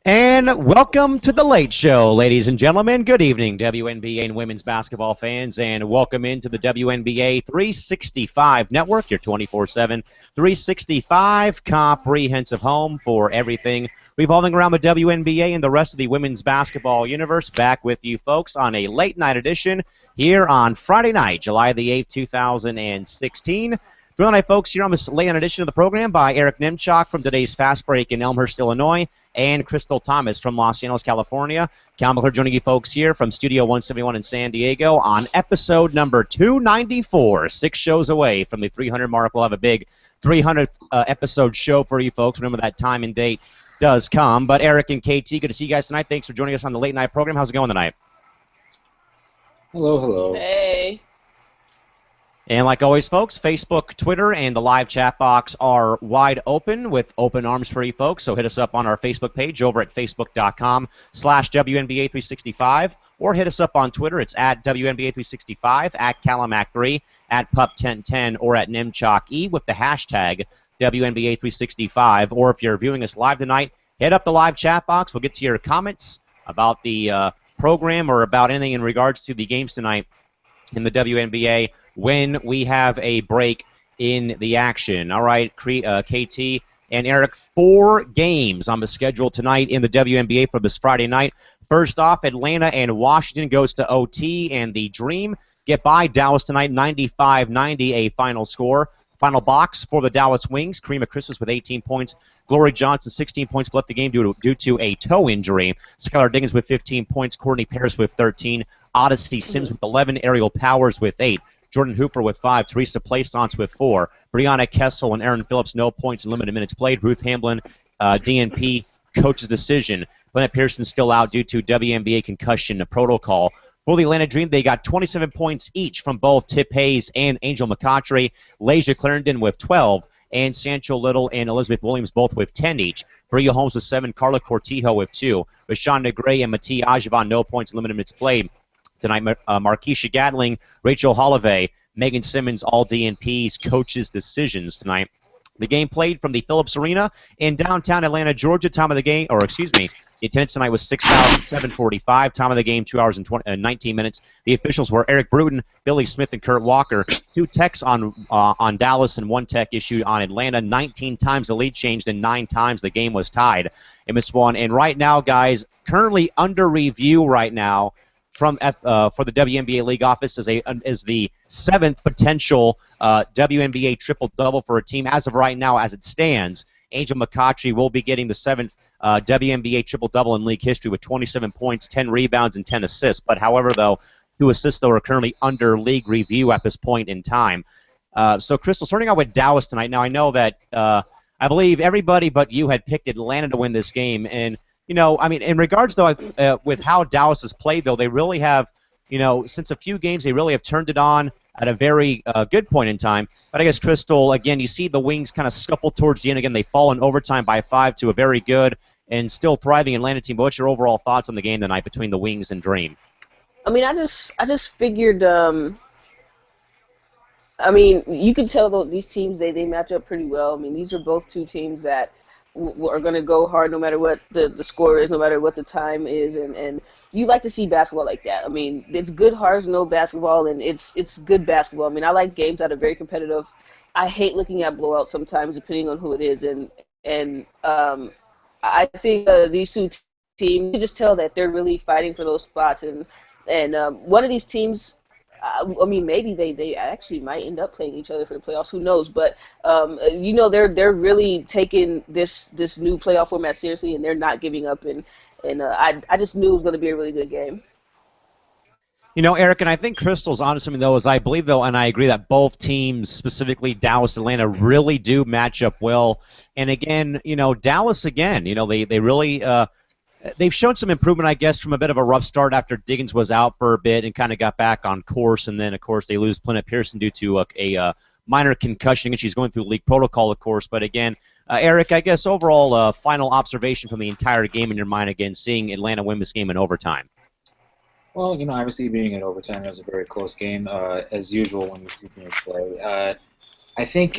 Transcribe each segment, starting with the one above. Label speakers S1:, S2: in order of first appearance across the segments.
S1: And welcome to the Late Show, ladies and gentlemen. Good evening, WNBA and women's basketball fans, and welcome into the WNBA 365 Network, your 24/7 365 comprehensive home for everything revolving around the WNBA and the rest of the women's basketball universe. Back with you folks on a late night edition here on Friday night, July the 8th, 2016. Joined tonight, folks, here on this late night edition of the program by Eric Nemchok from today's Fast Break in Elmhurst, Illinois, and Crystal Thomas from Los Angeles, California. Cal McClure joining you folks here from Studio 171 in San Diego on episode number 294, 6 shows away from the 300 mark. We'll have a big 300th episode show for you folks. Remember that time and date does come. But Eric and KT, good to see you guys tonight. Thanks for joining us on the late night program. How's it going tonight?
S2: Hello, hello.
S3: Hey.
S1: And like always, folks, Facebook, Twitter, and the live chat box are wide open with open arms for you folks. So hit us up on our Facebook page over at facebook.com/WNBA365, or hit us up on Twitter. It's at WNBA365, at Calamac3, at Pup1010, or at NimChalkE with the hashtag WNBA365. Or if you're viewing us live tonight, hit up the live chat box. We'll get to your comments about the program or about anything in regards to the games tonight in the WNBA when we have a break in the action. All right, KT and Eric, 4 games on the schedule tonight in the WNBA for this Friday night. First off, Atlanta and Washington goes to OT, and the Dream get by Dallas tonight, 95-90, a final score. Final box for the Dallas Wings, Karima Christmas with 18 points. Glory Johnson, 16 points, left the game due to a toe injury. Skylar Diggins with 15 points. Courtney Paris with 13. Odyssey Sims with 11. Ariel Powers with 8. Jordan Hooper with 5. Teresa Plaisance with 4. Brianna Kessel and Aaron Phillips, no points and limited minutes played. Ruth Hamblin, DNP, coach's decision. Lynette Pearson still out due to WNBA concussion protocol. For the Atlanta Dream, they got 27 points each from both Tip Hayes and Angel McCautry. Lasia Clarendon with 12, and Sancho Little and Elizabeth Williams both with 10 each. Bria Holmes with 7, Carla Cortijo with 2. Rashawn Gray and Mattia Ajivon, no points, limited minutes played. Tonight, Markeisha Gatling, Rachel Holloway, Megan Simmons, all DNP's coaches' decisions tonight. The game played from the Phillips Arena in downtown Atlanta, Georgia. Time of the game, the attendance tonight was 6,745. Time of the game, 2 hours and 19 minutes. The officials were Eric Bruton, Billy Smith, and Kurt Walker. 2 techs on Dallas and 1 tech issued on Atlanta. 19 times the lead changed, and 9 times the game was tied in this one. And right now, guys, currently under review right now for the WNBA League office is the 7th potential WNBA triple-double for a team. As of right now, as it stands, Angel McCautry will be getting the 7th WNBA triple-double in league history with 27 points, 10 rebounds, and 10 assists. But however, though, 2 assists, though, are currently under league review at this point in time. So, Crystal, starting out with Dallas tonight. Now, I know that I believe everybody but you had picked Atlanta to win this game, and in regards, though, with how Dallas has played, though, they really have, since a few games, they really have turned it on at a very good point in time. But I guess, Crystal, again, you see the Wings kind of scuffle towards the end. Again, they fall in overtime by 5 to a very good and still thriving Atlanta team. But what's your overall thoughts on the game tonight between the Wings and Dream?
S3: I just figured, you can tell though these teams, they match up pretty well. These are both 2 teams that are going to go hard no matter what the score is, no matter what the time is, and you like to see basketball like that. It's good, hard, no basketball, and it's good basketball. I like games that are very competitive. I hate looking at blowouts sometimes, depending on who it is, and I think these 2 teams, you just tell that they're really fighting for those spots, and one of these teams, maybe they actually might end up playing each other for the playoffs. Who knows? But they're really taking this new playoff format seriously, and they're not giving up. And I just knew it was going to be a really good game.
S1: Eric, and I think Crystal's onto something, though, is I believe, though, and I agree that both teams, specifically Dallas and Atlanta, really do match up well. And again, Dallas, again, they really they've shown some improvement, I guess, from a bit of a rough start after Diggins was out for a bit and kind of got back on course. And then, of course, they lose Lynette Pearson due to a minor concussion, and she's going through league protocol, of course. But again, Eric, I guess overall final observation from the entire game in your mind, again, seeing Atlanta win this game in overtime.
S2: Well, obviously being in overtime, it was a very close game, as usual when you see teams play. I think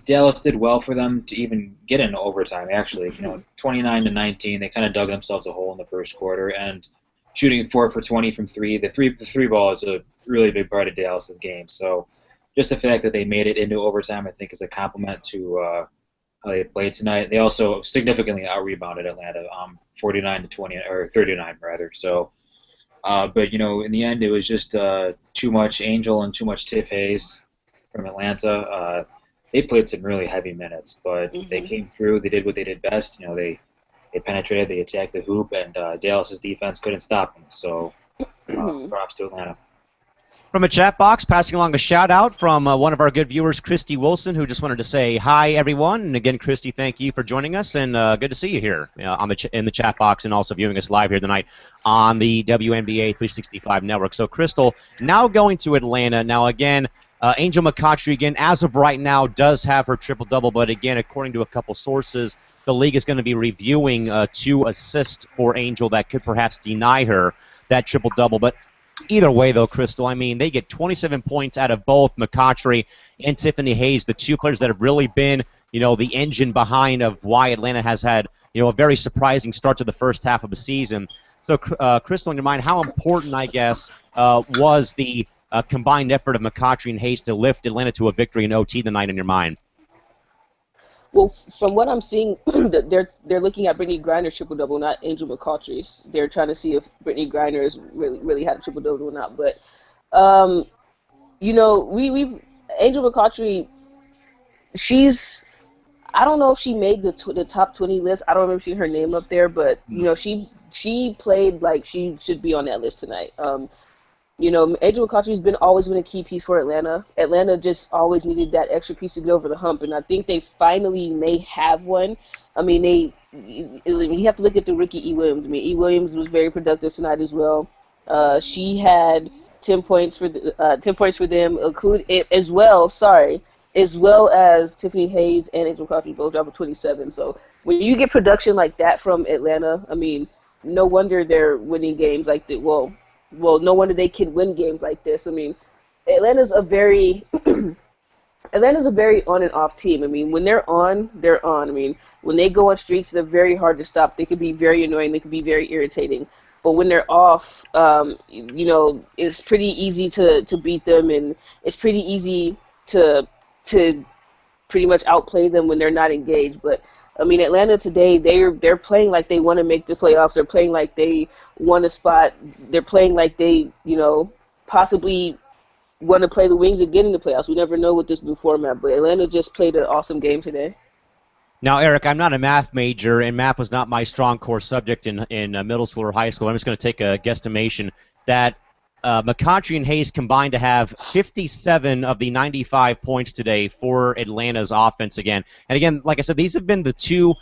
S2: Dallas did well for them to even get into overtime. Actually, 29-19, they kind of dug themselves a hole in the first quarter, and shooting 4 for 20 from three. The three ball is a really big part of Dallas's game. So, just the fact that they made it into overtime, I think, is a compliment to how they played tonight. They also significantly out-rebounded Atlanta, 49-20 or 39 rather. So, but in the end, it was just too much Angel and too much Tiff Hayes from Atlanta. They played some really heavy minutes, but they
S3: Hmm.
S2: came through. They did what they did best. They penetrated, they attacked the hoop, and Dallas's defense couldn't stop them. So props to Atlanta.
S1: From a chat box, passing along a shout out from one of our good viewers, Christy Wilson, who just wanted to say hi, everyone. And again, Christy, thank you for joining us, and good to see you here in the chat box and also viewing us live here tonight on the WNBA 365 network. So, Crystal, now going to Atlanta. Now, again, Angel McCoughtry, again, as of right now, does have her triple-double, but again, according to a couple sources, the league is going to be reviewing 2 assists for Angel that could perhaps deny her that triple-double. But either way, though, Crystal, I mean, they get 27 points out of both McCoughtry and Tiffany Hayes, the 2 players that have really been, the engine behind of why Atlanta has had, a very surprising start to the first half of the season. So, Crystal, in your mind, how important, I guess, was the combined effort of McCoughtry and Hayes to lift Atlanta to a victory in OT tonight in your mind?
S3: Well, from what I'm seeing, they're looking at Brittany Griner's triple double, not Angel McCoughtry's. They're trying to see if Brittany Griner has really had a triple double or not. But um, we've Angel McCoughtry. She's I don't know if she made the top 20 list. I don't remember seeing her name up there, but she played like she should be on that list tonight. Angel McCoughtry's always been a key piece for Atlanta. Atlanta just always needed that extra piece to get over the hump, and I think they finally may have one. I mean, you have to look at the rookie E. Williams. I mean, E. Williams was very productive tonight as well. She had 10 points for 10 points for them, as well. Sorry, as well as Tiffany Hayes and Angel McCoughtry both dropped 27. So when you get production like that from Atlanta, I mean, no wonder they're winning games like that. Well, no wonder they can win games like this. I mean, Atlanta's a very Atlanta's a very on and off team. I mean, when they're on, they're on. I mean, when they go on streaks, they're very hard to stop. They can be very annoying. They can be very irritating. But when they're off, it's pretty easy to beat them, and it's pretty easy to pretty much outplay them when they're not engaged. But I mean, Atlanta today, they're playing like they want to make the playoffs. They're playing like they want a spot. They're playing like they, possibly want to play the Wings again in the playoffs. We never know with this new format, but Atlanta just played an awesome game today.
S1: Now, Eric, I'm not a math major, and math was not my strong core subject in middle school or high school. I'm just going to take a guesstimation that McCoughtry and Hayes combined to have 57 of the 95 points today for Atlanta's offense again. And again, like I said, these have been the 2,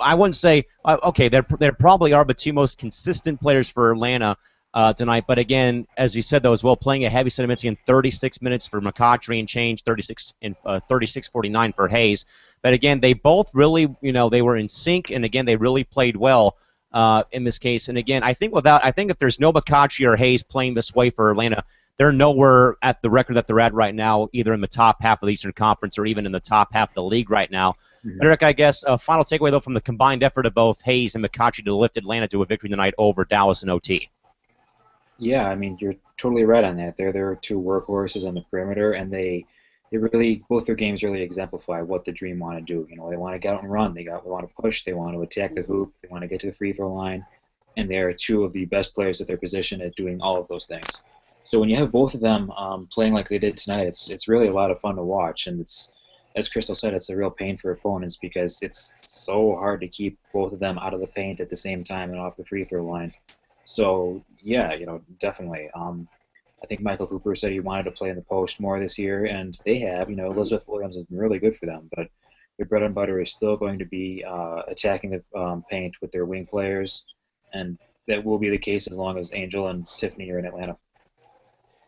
S1: I wouldn't say, okay, they probably are the 2 most consistent players for Atlanta tonight. But again, as you said, though, as well, playing a heavy set of minutes in 36 minutes for McCoughtry and change, 36:49 for Hayes. But again, they both really, they were in sync, and again, they really played well in this case. And again, I think if there's no McCoughtry or Hayes playing this way for Atlanta, they're nowhere at the record that they're at right now, either in the top half of the Eastern Conference or even in the top half of the league right now.
S2: Mm-hmm.
S1: Eric, I guess a final takeaway, though, from the combined effort of both Hayes and McCoughtry to lift Atlanta to a victory tonight over Dallas and OT.
S2: Yeah, I mean, you're totally right on that. They're 2 workhorses on the perimeter, and they really, both their games really exemplify what the Dream want to do. They want to get out and run. They want to push. They want to attack the hoop. They want to get to the free throw line, and they're 2 of the best players at their position at doing all of those things. So when you have both of them playing like they did tonight, it's really a lot of fun to watch, and it's, as Crystal said, it's a real pain for opponents because it's so hard to keep both of them out of the paint at the same time and off the free throw line. So yeah, definitely. I think Michael Cooper said he wanted to play in the post more this year, and they have. Elizabeth Williams has been really good for them, but their bread and butter is still going to be attacking the paint with their wing players, and that will be the case as long as Angel and Tiffany are in Atlanta.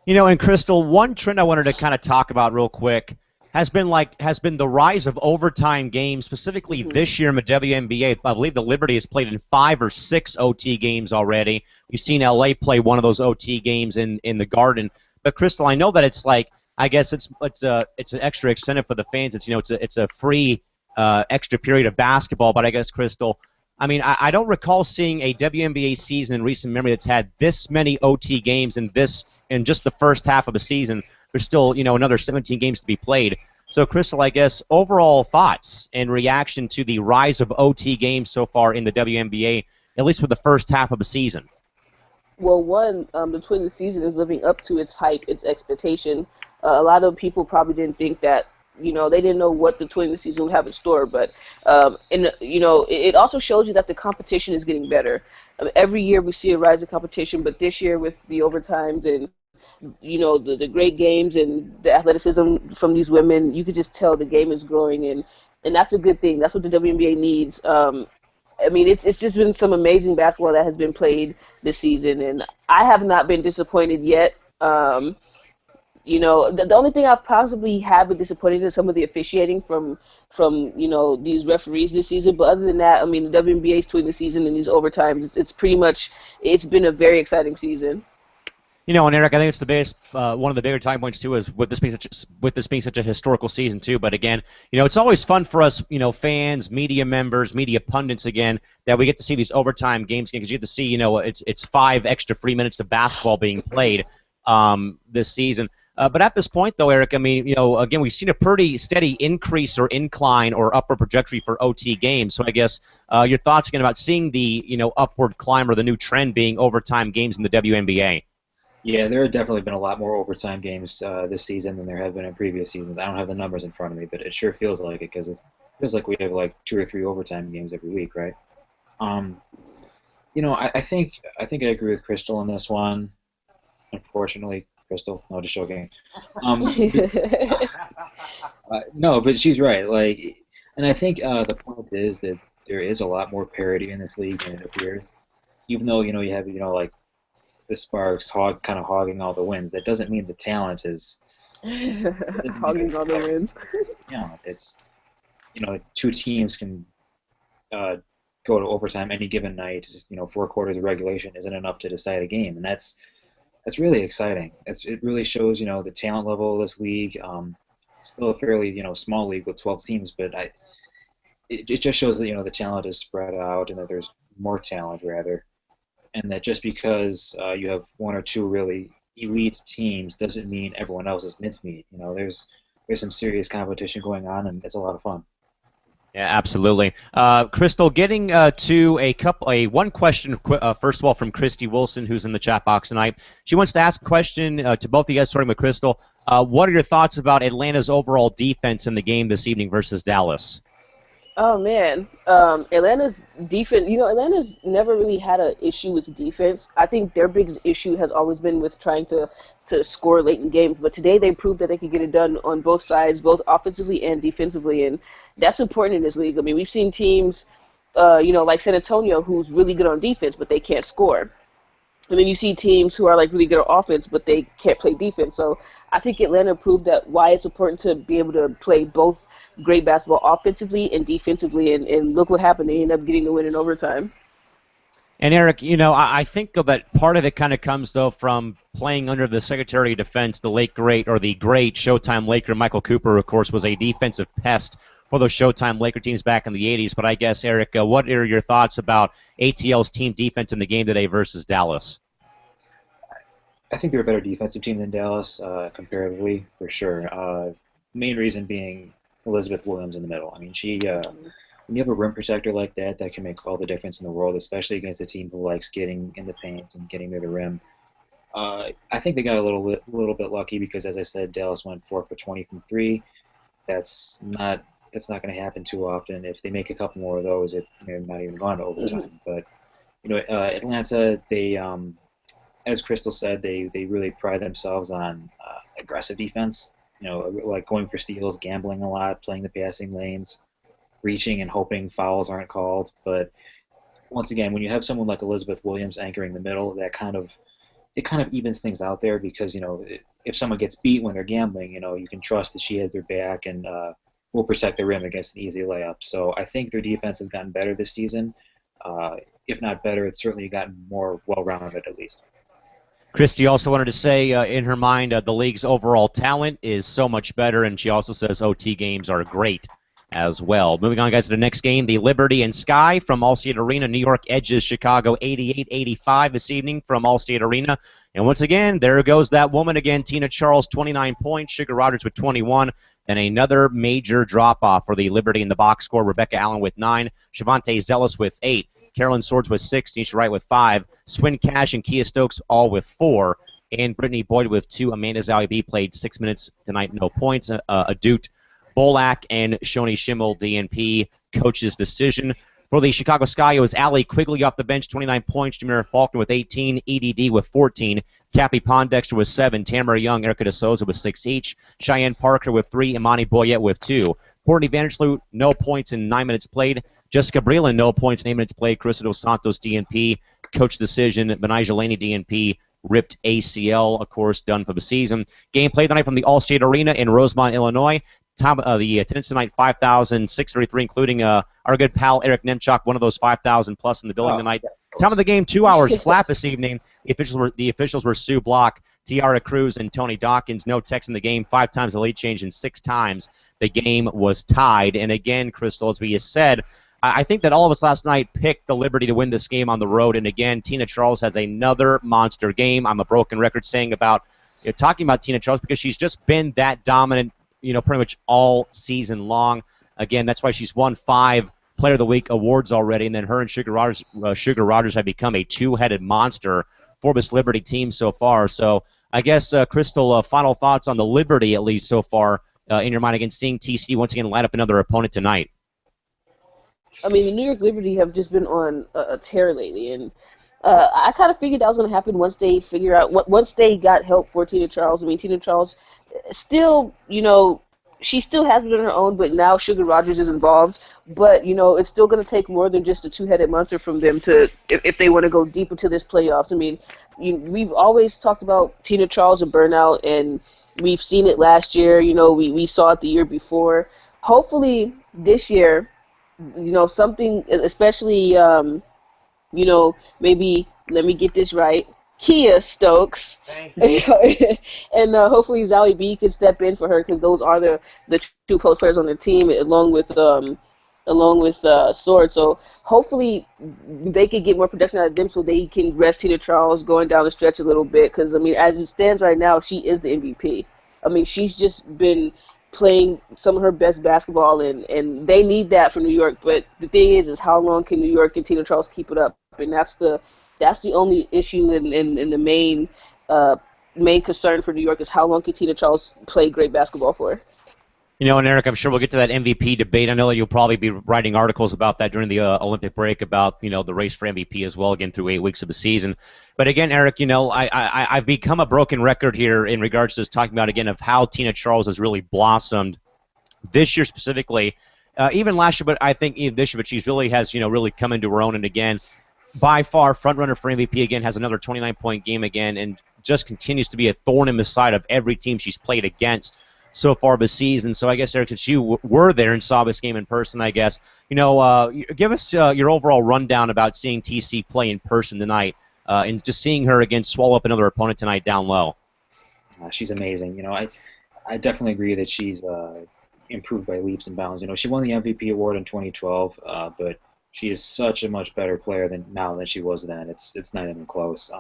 S1: And Crystal, one trend I wanted to kind of talk about real quick has been the rise of overtime games, specifically this year in the WNBA. I believe the Liberty has played in 5 or 6 OT games already. We've seen LA play one of those OT games in the Garden. But Crystal, I know that it's like I guess it's an extra incentive for the fans. It's a free extra period of basketball. But I guess Crystal, I mean, I don't recall seeing a WNBA season in recent memory that's had this many OT games in just the first half of a season. There's still another 17 games to be played. So Crystal, I guess overall thoughts and reaction to the rise of OT games so far in the WNBA, at least for the first half of a season.
S3: Well, one, the Twin season is living up to its hype, its expectation. A lot of people probably didn't think that, they didn't know what the Twin season would have in store. But, it also shows you that the competition is getting better. Every year we see a rise in competition, but this year with the overtimes and, the great games and the athleticism from these women, you could just tell the game is growing, and that's a good thing. That's what the WNBA needs. I mean, it's just been some amazing basketball that has been played this season, and I have not been disappointed yet. The only thing I've possibly have been disappointed is some of the officiating from these referees this season. But other than that, I mean, the WNBA's between the season and these overtimes, it's pretty much it's been a very exciting season.
S1: And Eric, I think it's the biggest, one of the bigger talking points too, is with this being such a historical season too. But again, it's always fun for us, fans, media members, media pundits, again, that we get to see these overtime games again, because you get to see, it's 5 extra free minutes of basketball being played this season. But at this point, though, Eric, I mean, again, we've seen a pretty steady increase or incline or upward trajectory for OT games. So I guess your thoughts again about seeing the upward climb or the new trend being overtime games in the WNBA.
S2: Yeah, there have definitely been a lot more overtime games this season than there have been in previous seasons. I don't have the numbers in front of me, but it sure feels like it because it feels like we have like 2 or 3 overtime games every week, right? I think I agree with Crystal on this one. Unfortunately, Crystal, no, just joking. No, but she's right. Like, and I think the point is that there is a lot more parity in this league than it appears. Even though you have like the Sparks kind of hogging all the wins. That doesn't mean the talent is
S3: hogging all the wins.
S2: It's 2 teams can go to overtime any given night. 4 quarters of regulation isn't enough to decide a game, and that's really exciting. It really shows the talent level of this league. Still a fairly small league with 12 teams, but it just shows that the talent is spread out and that there's more talent rather. And that just because you have 1 or 2 really elite teams doesn't mean everyone else is mincemeat. There's some serious competition going on, and it's a lot of fun.
S1: Yeah, absolutely. Crystal, getting to one question first of all from Christy Wilson, who's in the chat box tonight. She wants to ask a question to both of you guys, starting with Crystal. What are your thoughts about Atlanta's overall defense in the game this evening versus Dallas?
S3: Oh man, Atlanta's defense. Atlanta's never really had an issue with defense. I think their biggest issue has always been with trying to score late in games. But today they proved that they could get it done on both sides, both offensively and defensively, and that's important in this league. I mean, we've seen teams, like San Antonio, who's really good on defense, but they can't score. And then you see teams who are like really good at offense, but they can't play defense. So I think Atlanta proved that why it's important to be able to play both great basketball offensively and defensively. And look what happened. They ended up getting the win in overtime.
S1: And Eric, I think that part of it kind of comes though from playing under the Secretary of Defense, the great Showtime Laker Michael Cooper, of course, was a defensive pest for those Showtime Laker teams back in the 80s. But I guess, Eric, what are your thoughts about ATL's team defense in the game today versus Dallas?
S2: I think they're a better defensive team than Dallas, comparatively, for sure. Main reason being Elizabeth Williams in the middle. I mean, when you have a rim protector like that can make all the difference in the world, especially against a team who likes getting in the paint and getting near the rim. I think they got a little bit lucky because, as I said, Dallas went 4 for 20 from 3. That's not going to happen too often. If they make a couple more of those, it may not even gone to overtime. But Atlanta, they, as Crystal said, they really pride themselves on aggressive defense. Like going for steals, gambling a lot, playing the passing lanes, reaching and hoping fouls aren't called. But once again, when you have someone like Elizabeth Williams anchoring the middle, it kind of evens things out there because if someone gets beat when they're gambling, you can trust that she has their back and will protect the rim against an easy layup. So I think their defense has gotten better this season. If not better, it's certainly gotten more well-rounded at least.
S1: Christy also wanted to say in her mind the league's overall talent is so much better, and she also says OT games are great as well. Moving on, guys, to the next game, the Liberty and Sky from Allstate Arena. New York edges Chicago 88-85 this evening from Allstate Arena. And once again, there goes that woman again, Tina Charles, 29 points, Sugar Rogers with 21, and another major drop-off for the Liberty in the box score. Rebecca Allen with 9, Shavante Zealous with 8, Carolyn Swords with 6, Nisha Wright with 5, Swin Cash and Kia Stokes all with 4, and Brittany Boyd with 2. Amanda Zaliabi played 6 minutes tonight, no points. Adut Bolak and Shoni Schimmel, DNP, coach's decision. For the Chicago Sky, it was Allie Quigley off the bench, 29 points, Jamira Faulkner with 18, EDD with 14, Cappy Pondexter with 7, Tamara Young, Erica De Souza with 6 each, Cheyenne Parker with 3, Imani Boyette with 2. Courtney Vandersloot, no points in 9 minutes played. Jessica Breland, no points in 8 minutes played. Carissa Dos Santos, DNP, coach decision. Benijah Laney, DNP, ripped ACL, of course, done for the season. Game played tonight from the Allstate Arena in Rosemont, Illinois. The attendance tonight, 5,633, including our good pal Eric Nemchuk, one of those 5,000 plus in the building tonight. Time of the game, 2 hours flat this evening. The officials were Sue Block, Tiara Cruz, and Tony Dawkins. No text in the game, 5 times the lead change, and 6 times the game was tied. And again, Crystal, as we said, I think that all of us last night picked the Liberty to win this game on the road. And again, Tina Charles has another monster game. I'm a broken record saying about talking about Tina Charles because she's just been that dominant, pretty much all season long. Again, that's why she's won 5 Player of the Week awards already. And then her and Sugar Rogers have become a two-headed monster for this Liberty team so far. So I guess, Crystal, final thoughts on the Liberty at least so far in your mind against seeing TC once again light up another opponent tonight.
S3: I mean, the New York Liberty have just been on a tear lately, and I kind of figured that was going to happen once they got help for Tina Charles. I mean, Tina Charles still, she still has been on her own, but now Sugar Rogers is involved. But, it's still going to take more than just a two-headed monster from them if they want to go deep into this playoffs. I mean, we've always talked about Tina Charles and burnout, and we've seen it last year. We saw it the year before. Hopefully this year, something, especially, maybe, let me get this right, Kia Stokes, and hopefully Zowie B could step in for her because those are the two post players on the team along with Sword. So hopefully they could get more production out of them so they can rest Tina Charles going down the stretch a little bit because, I mean, as it stands right now, she is the MVP. I mean, she's just been playing some of her best basketball, and they need that for New York. But the thing is how long can New York and Tina Charles keep it up? And that's the only issue and the main concern for New York is how long can Tina Charles play great basketball for?
S1: And Eric, I'm sure we'll get to that MVP debate. I know that you'll probably be writing articles about that during the Olympic break about, the race for MVP as well, again, through 8 weeks of the season. But again, Eric, I've become a broken record here in regards to this, talking about, again, of how Tina Charles has really blossomed this year specifically. Even last year, but I think even this year, but she's really has, really come into her own. And again, by far, front runner for MVP again, has another 29-point game again, and just continues to be a thorn in the side of every team she's played against so far this season. So I guess, Eric, since you were there and saw this game in person, I guess, give us your overall rundown about seeing TC play in person tonight and just seeing her, again, swallow up another opponent tonight down low.
S2: She's amazing. I definitely agree that she's improved by leaps and bounds. She won the MVP award in 2012, but she is such a much better player than she was then. It's not even close.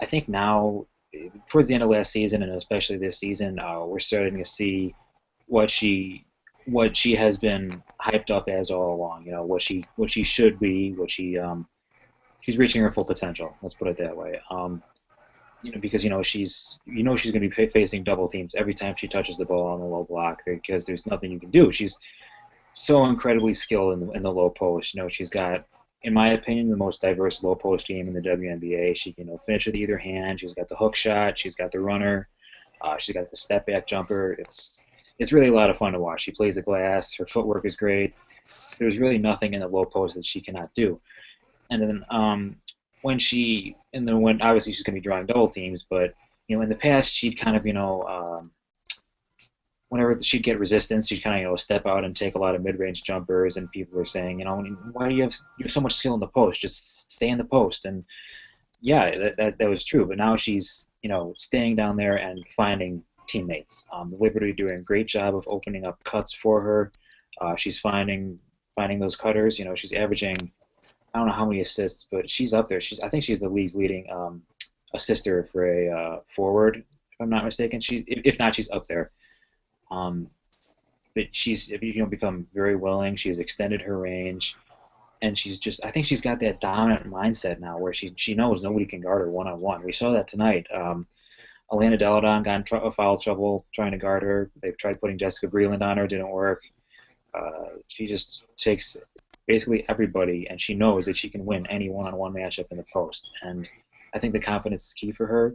S2: I think now, towards the end of last season and especially this season, we're starting to see what she has been hyped up as all along. What she should be, she's reaching her full potential. Let's put it that way. Because she's going to be facing double teams every time she touches the ball on the low block because there's nothing you can do. She's so incredibly skilled in the low post. She's got, in my opinion, the most diverse low post game in the WNBA. She can finish with either hand. She's got the hook shot. She's got the runner. She's got the step back jumper. It's really a lot of fun to watch. She plays the glass. Her footwork is great. There's really nothing in the low post that she cannot do. And then when obviously she's going to be drawing double teams, but in the past she'd kind of whenever she'd get resistance, she'd kind of step out and take a lot of mid-range jumpers, and people were saying, why do you have so much skill in the post? Just stay in the post. And yeah, that was true. But now she's, staying down there and finding teammates. The Liberty doing a great job of opening up cuts for her. She's finding those cutters. She's averaging, I don't know how many assists, but she's up there. I think she's the league's leading assister for a forward, if I'm not mistaken. If not, she's up there. Um, but she's become very willing. She's extended her range, and I think she's got that dominant mindset now where she knows nobody can guard her one-on-one. We saw that tonight. Elena Deladon got in foul trouble trying to guard her. They've tried putting Jessica Breland on her, didn't work. She just takes basically everybody, and she knows that she can win any one-on-one matchup in the post. And I think the confidence is key for her.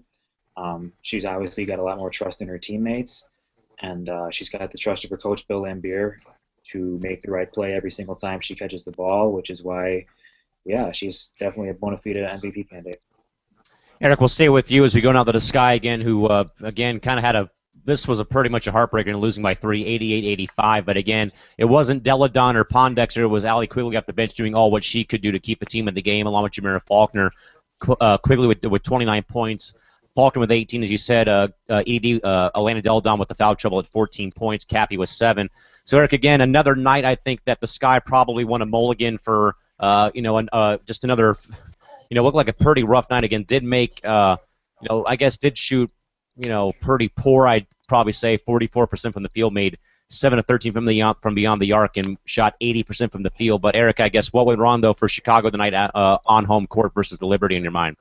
S2: She's obviously got a lot more trust in her teammates, and she's got the trust of her coach, Bill Lambier, to make the right play every single time she catches the ball, which is why, yeah, she's definitely a bona fide MVP candidate.
S1: Eric, we'll stay with you as we go now to the Sky again, who, again, kind of had this was pretty much a heartbreaker and losing by 3, 88-85. But again, it wasn't Deladon or Pondexter. It was Allie Quigley off the bench doing all what she could do to keep the team in the game, along with Jamira Faulkner. Quigley with 29 points. Faulkner with 18, as you said. Elena Deladon with the foul trouble at 14 points. Cappy with 7. So, Eric, again, another night I think that the Sky probably won a mulligan for, just another, looked like a pretty rough night again. Did make, I guess did shoot, pretty poor. I'd probably say 44% from the field, made 7 of 13 from beyond the arc, and shot 80% from the field. But Eric, I guess what went wrong though for Chicago tonight on home court versus the Liberty in your mind?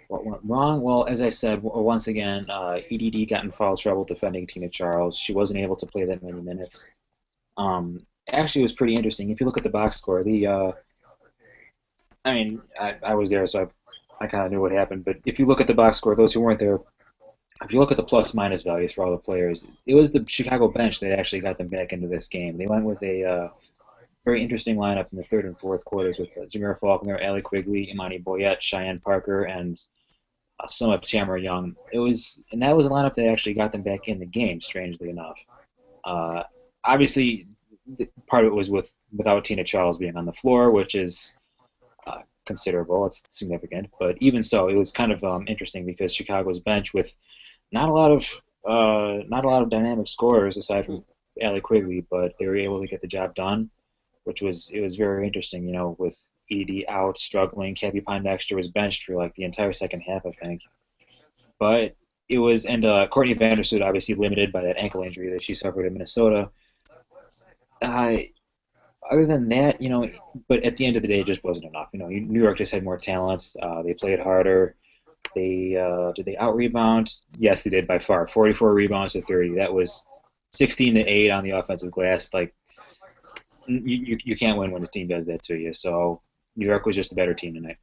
S2: What went wrong? Well, as I said, once again, EDD got in foul trouble defending Tina Charles. She wasn't able to play that many minutes. Actually, it was pretty interesting. If you look at the box score, I was there, so I kind of knew what happened. But if you look at the box score, those who weren't there, if you look at the plus-minus values for all the players, it was the Chicago bench that actually got them back into this game. They went with a very interesting lineup in the third and fourth quarters with Jamira Faulkner, Allie Quigley, Imani Boyette, Cheyenne Parker, and some of Tamara Young. And that was a lineup that actually got them back in the game, strangely enough. Obviously, part of it was without Tina Charles being on the floor, which is considerable. It's significant. But even so, it was kind of interesting because Chicago's bench, with not a lot of dynamic scorers aside from Allie Quigley, but they were able to get the job done, it was very interesting. With ED out, struggling, Cappy Pondexter was benched for like the entire second half, I think. But it was, and Courtney Vandersloot obviously limited by that ankle injury that she suffered in Minnesota. Other than that, but at the end of the day, it just wasn't enough. New York just had more talents. They played harder. Did they out-rebound? Yes, they did by far. 44 rebounds to 30. That was 16 to 8 on the offensive glass. Like, you can't win when the team does that to you. So New York was just a better team tonight.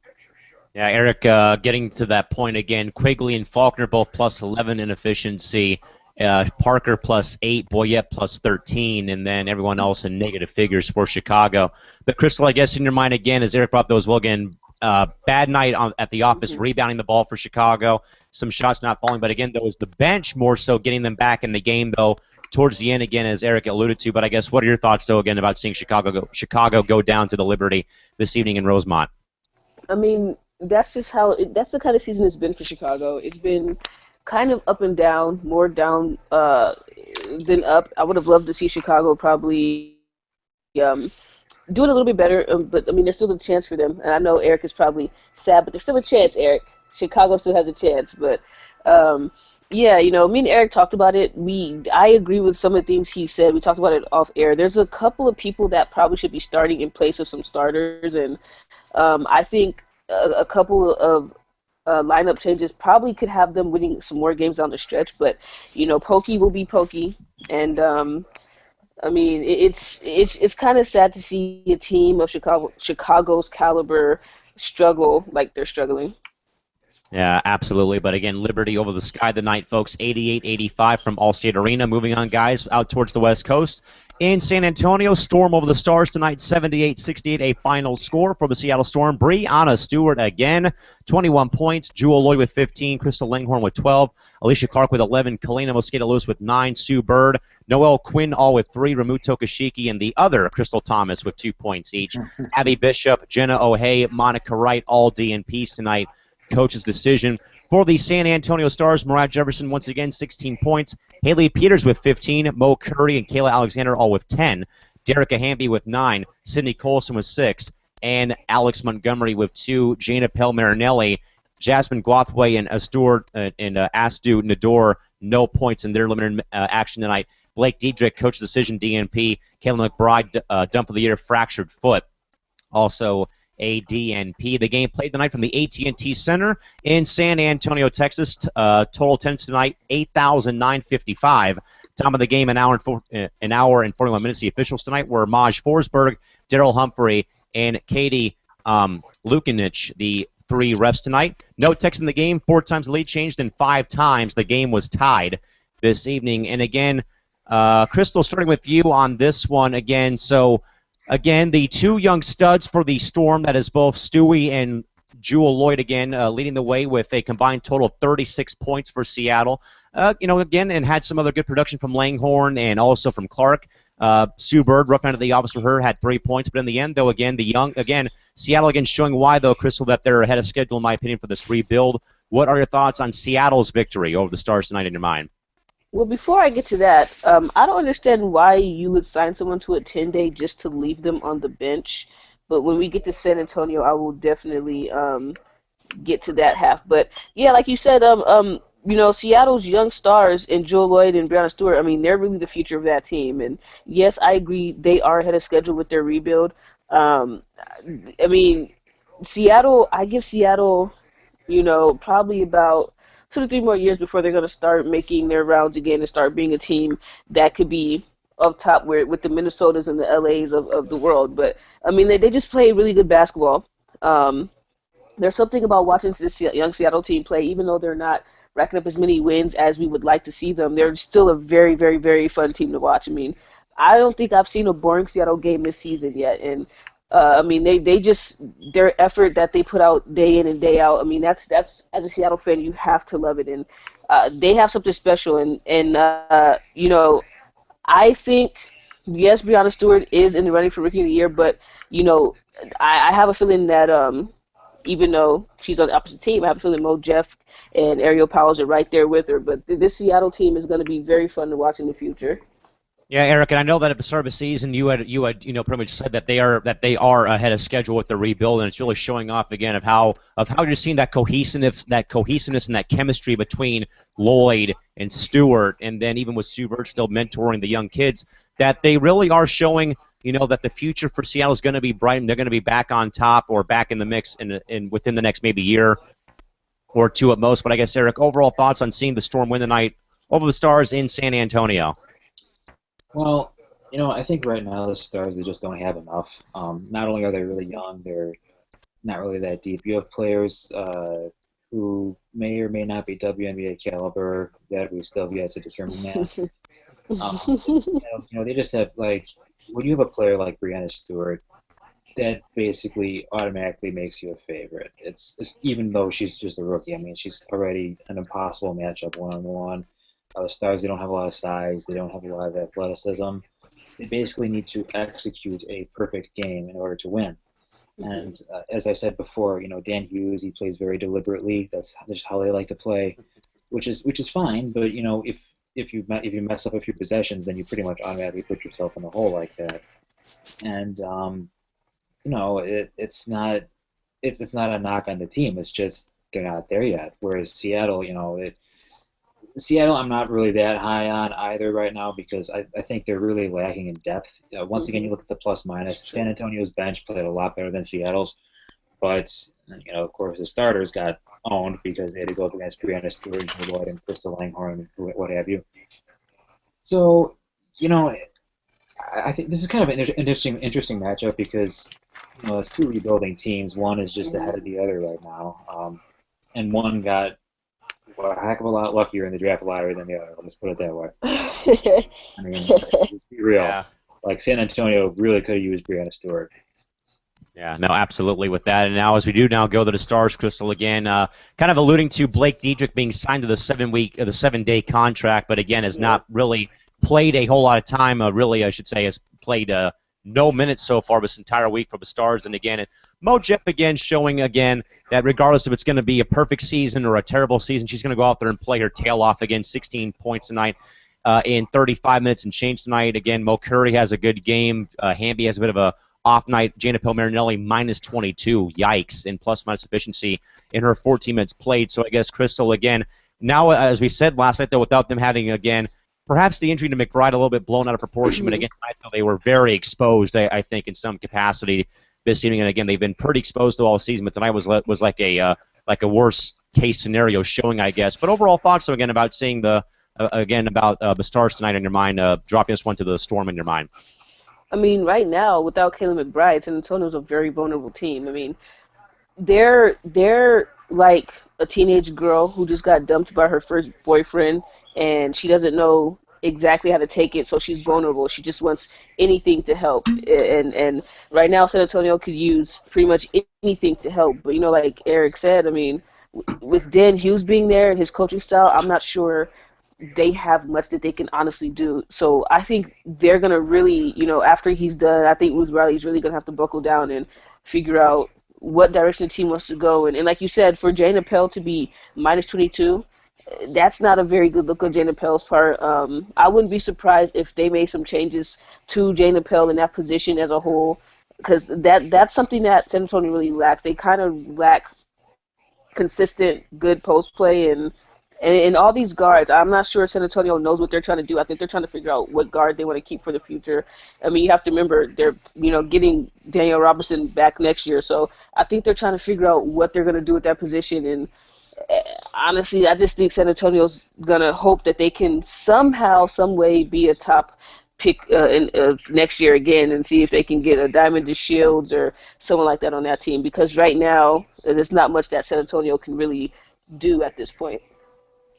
S1: Yeah, Eric, getting to that point again, Quigley and Faulkner both plus 11 in efficiency. Parker plus 8, Boyette plus 13, and then everyone else in negative figures for Chicago. But Crystal, I guess in your mind again, as Eric brought up those, well, again, bad night at the office, rebounding the ball for Chicago, some shots not falling, but again, there was the bench more so getting them back in the game, though, towards the end again, as Eric alluded to. But I guess what are your thoughts, though, again, about seeing Chicago go down to the Liberty this evening in Rosemont?
S3: I mean, that's just that's the kind of season it's been for Chicago. It's been kind of up and down, more down than up. I would have loved to see Chicago probably doing a little bit better, but I mean, there's still a chance for them. And I know Eric is probably sad, but there's still a chance, Eric. Chicago still has a chance, but yeah, me and Eric talked about it. I agree with some of the things he said. We talked about it off air. There's a couple of people that probably should be starting in place of some starters, and I think a couple of lineup changes probably could have them winning some more games down the stretch. But Pokey will be Pokey, and I mean it's kind of sad to see a team of Chicago's caliber struggle like they're struggling.
S1: Yeah, absolutely. But again, Liberty over the Sky tonight, folks. 88-85 from Allstate Arena. Moving on, guys, out towards the West Coast. In San Antonio, Storm over the Stars tonight, 78-68, a final score for the Seattle Storm. Brianna Stewart again, 21 points. Jewel Lloyd with 15. Crystal Langhorne with 12. Alicia Clark with 11. Kalina Mosqueda-Lewis with 9. Sue Bird. Noelle Quinn all with 3. Ramuto Kashiki and the other Crystal Thomas with 2 points each. Abby Bishop, Jenna O'Hay, Monica Wright, all D&Ps tonight coach's decision. For the San Antonio Stars, Mariah Jefferson once again 16 points. Haley Peters with 15. Mo Curry and Kayla Alexander all with 10. Derica Hamby with 9. Sydney Colson with 6. And Alex Montgomery with 2. Jana Pell-Marinelli, Jasmine Gwathway, and Astu Nador, no points in their limited action tonight. Blake Diedrich, coach decision, DNP. Kayla McBride, dump of the year, fractured foot, also a DNP. The game played tonight from the AT&T Center in San Antonio, Texas. Total attendance tonight, 8,955. Time of the game, an hour and 41 minutes. The officials tonight were Maj Forsberg, Daryl Humphrey, and Katie Lukanich, the 3 refs tonight. No text in the game. 4 times the lead changed, and 5 times the game was tied this evening. And again, Crystal, starting with you on this one again. So, again, the 2 young studs for the Storm, that is both Stewie and Jewel Lloyd again, leading the way with a combined total of 36 points for Seattle. Again, and had some other good production from Langhorne and also from Clark. Sue Bird, rough end of the office for her, had 3 points, but in the end, though, again, Seattle again showing why, though, Crystal, that they're ahead of schedule, in my opinion, for this rebuild. What are your thoughts on Seattle's victory over the Stars tonight in your mind?
S3: Well, before I get to that, I don't understand why you would sign someone to a 10-day just to leave them on the bench. But when we get to San Antonio, I will definitely get to that half. But yeah, like you said, Seattle's young stars in Joel Lloyd and Brianna Stewart, I mean, they're really the future of that team. And yes, I agree, they are ahead of schedule with their rebuild. I mean, I give Seattle, probably about 2 to 3 more years before they're going to start making their rounds again and start being a team that could be up top with the Minnesotas and the LAs of the world. But, I mean, they just play really good basketball. There's something about watching this young Seattle team play, even though they're not racking up as many wins as we would like to see them. They're still a very, very, very fun team to watch. I mean, I don't think I've seen a boring Seattle game this season yet. And, I mean, they just, their effort that they put out day in and day out, I mean, that's as a Seattle fan, you have to love it. And they have something special. And I think, yes, Brianna Stewart is in the running for Rookie of the Year, but, I have a feeling that even though she's on the opposite team, I have a feeling Mo Jeff and Ariel Powers are right there with her. But this Seattle team is going to be very fun to watch in the future.
S1: Yeah, Eric, and I know that at the start of the season you had pretty much said that they are ahead of schedule with the rebuild, and it's really showing off again of how you're seeing that cohesiveness and that chemistry between Lloyd and Stewart, and then even with Sue Bird still mentoring the young kids, that they really are showing that the future for Seattle is going to be bright, and they're going to be back on top or back in the mix in within the next maybe year or 2 at most. But I guess, Eric, overall thoughts on seeing the Storm win tonight over the Stars in San Antonio?
S2: Well, I think right now the Stars, they just don't have enough. Not only are they really young, they're not really that deep. You have players who may or may not be WNBA caliber that we still have yet to determine that. They just have, like, when you have a player like Brianna Stewart, that basically automatically makes you a favorite. It's even though she's just a rookie. I mean, she's already an impossible matchup one-on-one. The Stars, they don't have a lot of size. They don't have a lot of athleticism. They basically need to execute a perfect game in order to win. And as I said before, Dan Hughes, he plays very deliberately. That's just how they like to play, which is fine. But if you mess up a few possessions, then you pretty much automatically put yourself in the hole like that. And it's not a knock on the team. It's just they're not there yet. Whereas Seattle, Seattle, I'm not really that high on either right now because I think they're really lacking in depth. Once again, you look at the plus-minus. San Antonio's bench played a lot better than Seattle's, but of course, the starters got owned because they had to go up against Brianna Stewart, Joel Lloyd, and Crystal Langhorne, and what have you. So, I think this is kind of an interesting matchup because it's 2 rebuilding teams. One is just ahead of the other right now, and one got a heck of a lot luckier in the draft lottery than the other. I'll just put it that way. I mean, let's be real. Yeah. Like, San Antonio really could have used Brianna Stewart.
S1: Yeah, no, absolutely with that. And now as we do now go to the Stars, Crystal, again, kind of alluding to Blake Diedrich being signed to the 7-day contract, but again has not really played a whole lot of time, really, I should say, has played no minutes so far this entire week for the Stars. And again, Mo Jeff again showing again that regardless if it's going to be a perfect season or a terrible season, she's going to go out there and play her tail off again. 16 points tonight in 35 minutes and change tonight. Again, Mo Curry has a good game. Hamby has a bit of a off night. Jana Marinelli minus 22. Yikes. In plus-minus efficiency in her 14 minutes played. So I guess Crystal, again, now as we said last night, though, without them having, again, perhaps the injury to McBride a little bit blown out of proportion, but again, I feel they were very exposed, I think, in some capacity this evening. And again, they've been pretty exposed all season, but tonight was like a worst-case scenario showing, I guess. But overall thoughts, so again, about seeing the Stars tonight in your mind, dropping this one to the Storm in your mind.
S3: I mean, right now, without Kayla McBride, San Antonio's a very vulnerable team. I mean, they're like a teenage girl who just got dumped by her first boyfriend, and she doesn't know exactly how to take it, so she's vulnerable. She just wants anything to help. And right now, San Antonio could use pretty much anything to help. But, like Eric said, I mean, with Dan Hughes being there and his coaching style, I'm not sure they have much that they can honestly do. So I think they're going to really, after he's done, I think Ruth Riley's really going to have to buckle down and figure out what direction the team wants to go. And like you said, for Jane Appel to be minus 22, that's not a very good look on Jane Appel's part. I wouldn't be surprised if they made some changes to Jane Appel in that position as a whole, because that's something that San Antonio really lacks. They kind of lack consistent, good post play, and all these guards, I'm not sure San Antonio knows what they're trying to do. I think they're trying to figure out what guard they want to keep for the future. I mean, you have to remember they're, getting Danielle Robinson back next year. So I think they're trying to figure out what they're going to do with that position. And honestly, I just think San Antonio's going to hope that they can somehow, some way be a top pick next year again and see if they can get a Diamond DeShields or someone like that on that team. Because right now, there's not much that San Antonio can really do at this point.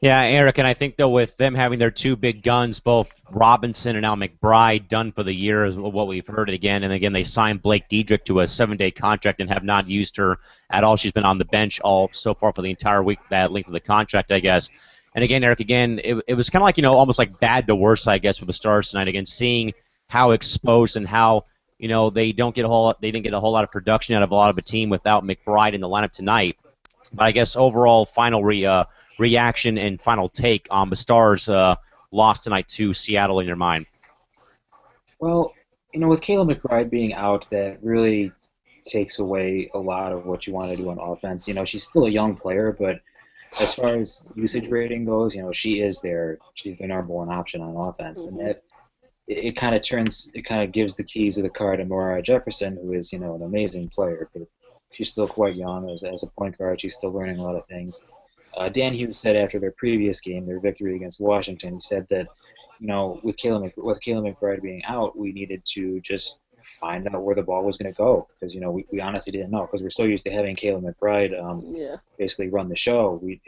S1: Yeah, Eric, and I think, though, with them having their two big guns, both Robinson and now McBride, done for the year is what we've heard again. And again, they signed Blake Diedrich to a 7-day contract and have not used her at all. She's been on the bench all so far for the entire week, that length of the contract, I guess. And again, Eric, it was kind of like, almost like bad to worse, I guess, with the Stars tonight. Again, seeing how exposed and how, they didn't get a whole lot of production out of a lot of a team without McBride in the lineup tonight. But I guess overall, final reaction and final take on the Stars' loss tonight to Seattle in your mind?
S2: Well, with Kayla McBride being out, that really takes away a lot of what you want to do on offense. She's still a young player, but as far as usage rating goes, she's their number one option on offense,
S3: Mm-hmm.
S2: and it kind of gives the keys of the car to Mariah Jefferson, who is an amazing player, but she's still quite young as a point guard. She's still learning a lot of things. Dan Hughes said after their previous game, their victory against Washington, he said that, with Kayla McBride being out, we needed to just find out where the ball was going to go, because we honestly didn't know, because we're so used to having Kayla McBride basically run the show. We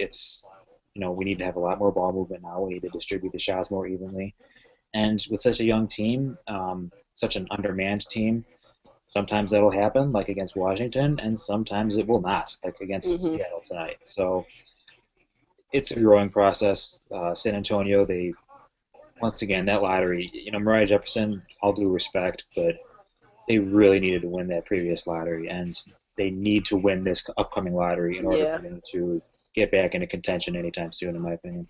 S2: need to have a lot more ball movement now. We need to distribute the shots more evenly, and with such a young team, such an undermanned team, sometimes that'll happen, like against Washington, and sometimes it will not, like against Seattle tonight. So it's a growing process. San Antonio, once again, that lottery, Mariah Jefferson, all due respect, but they really needed to win that previous lottery, and they need to win this upcoming lottery in order for them to get back into contention anytime soon, in my opinion.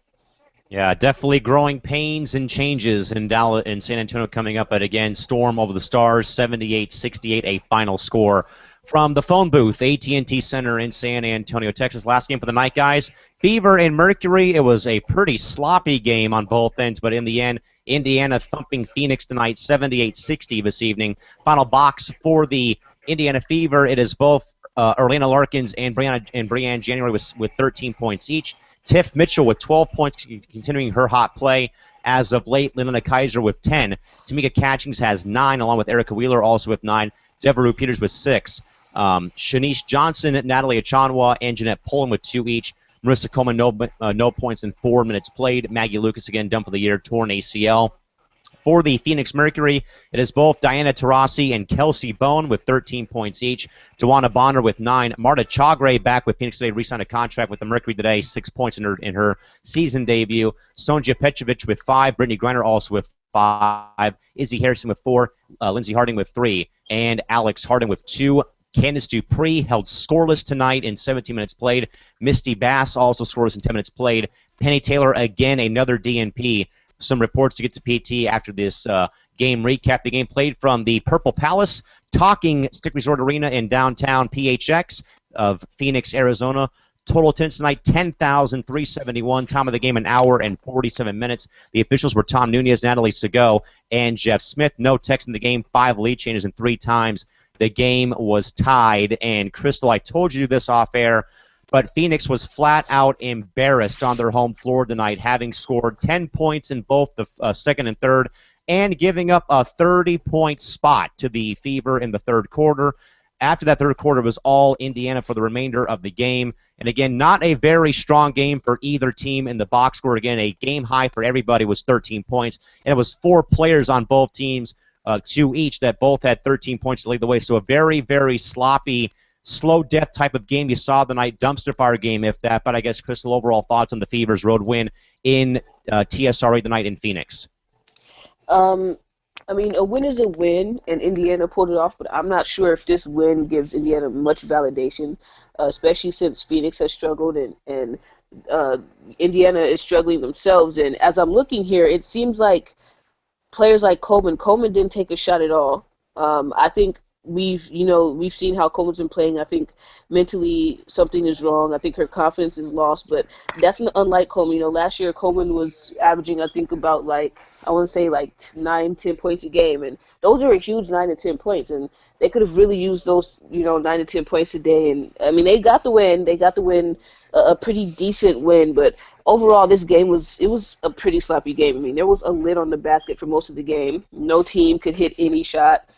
S1: Yeah, definitely growing pains and changes in San Antonio coming up. But again, Storm over the Stars, 78-68, a final score from the phone booth, AT&T Center in San Antonio, Texas. Last game for the night, guys. Fever and Mercury. It was a pretty sloppy game on both ends, but in the end, Indiana thumping Phoenix tonight, 78-60 this evening. Final box for the Indiana Fever. It is both Orlando Larkins and Brianne January with 13 points each. Tiff Mitchell with 12 points, continuing her hot play as of late. Lynetta Kaiser with 10. Tamika Catchings has 9, along with Erica Wheeler also with 9. Devereaux Peters with 6. Shanice Johnson, Natalie Achanwa, and Jeanette Poland with 2 each. Marissa Coleman, no points in 4 minutes played. Maggie Lucas, again, done for the year, torn ACL. For the Phoenix Mercury, it is both Diana Taurasi and Kelsey Bone with 13 points each. Joanna Bonner with 9. Marta Chagre back with Phoenix today, re-signed a contract with the Mercury today, 6 points in her season debut. Sonja Petrovic with 5. Brittany Griner also with 5, Izzy Harrison with 4, Lindsey Harding with 3, and Alex Harding with 2. Candice Dupree held scoreless tonight in 17 minutes played. Misty Bass also scoreless in 10 minutes played. Penny Taylor, again, another DNP. Some reports to get to PT after this game recap. The game played from the Purple Palace, Talking Stick Resort Arena in downtown PHX of Phoenix, Arizona. Total attendance tonight, 10,371. Time of the game, 1 hour and 47 minutes. The officials were Tom Nunez, Natalie Segot, and Jeff Smith. No text in the game, 5 lead changes, and 3 times the game was tied. And, Crystal, I told you this off air, but Phoenix was flat out embarrassed on their home floor tonight, having scored 10 points in both the second and third and giving up a 30-point spot to the Fever in the third quarter. After that third quarter, was all Indiana for the remainder of the game. And again, not a very strong game for either team in the box score. Again, a game high for everybody was 13 points. And it was 4 players on both teams, 2 each, that both had 13 points to lead the way. So a very, very sloppy, slow death type of game you saw tonight, dumpster fire game, if that. But I guess, Crystal, overall thoughts on the Fever's road win in TSRA tonight in Phoenix?
S3: I mean, a win is a win, and Indiana pulled it off, but I'm not sure if this win gives Indiana much validation, especially since Phoenix has struggled and Indiana is struggling themselves. And as I'm looking here, it seems like players like Coleman didn't take a shot at all. I think we've seen how Coleman's been playing. I think mentally something is wrong. I think her confidence is lost, but that's unlike Coleman. Last year Coleman was averaging, I think, about I want to say 9-10 points a game, and those are a huge 9 to 10 points, and they could have really used those 9 to 10 points a day. And I mean, they got the win, a pretty decent win, but overall this game was a pretty sloppy game. I mean, there was a lid on the basket for most of the game. No team could hit any shot.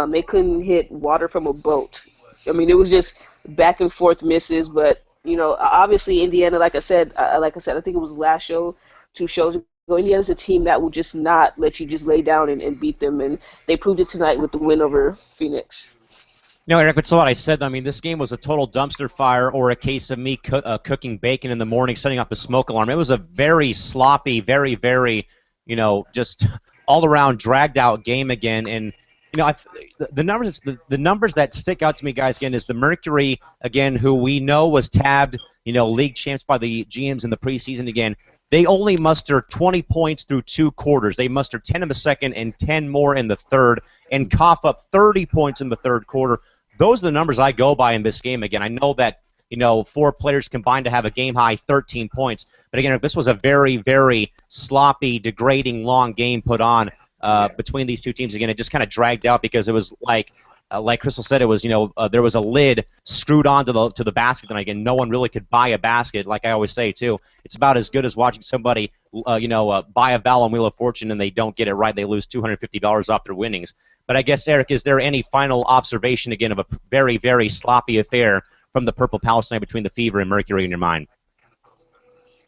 S3: They couldn't hit water from a boat. I mean, it was just back and forth misses. But obviously Indiana, like I said, I think it was last show, 2 shows ago. Indiana's a team that will just not let you just lay down and beat them, and they proved it tonight with the win over Phoenix.
S1: Eric, it's what I said. I mean, this game was a total dumpster fire, or a case of me cooking bacon in the morning, setting up a smoke alarm. It was a very sloppy, very, very, just all-around dragged-out game again. And the numbers that stick out to me, guys, again, is the Mercury, again, who we know was tabbed, league champs by the GMs in the preseason. Again, they only muster 20 points through 2 quarters. They muster 10 in the second and 10 more in the third, and cough up 30 points in the third quarter. Those are the numbers I go by in this game. Again, I know that 4 players combined to have a game high 13 points, but again, this was a very, very sloppy, degrading, long game put on between these 2 teams. Again, it just kind of dragged out because it was like Crystal said, it was there was a lid screwed onto the basket, and again, no one really could buy a basket. Like I always say too, it's about as good as watching somebody buy a ball on Wheel of Fortune and they don't get it right, they lose $250 off their winnings. But I guess, Eric, is there any final observation again of a very, very sloppy affair from the Purple Palace night between the Fever and Mercury in your mind?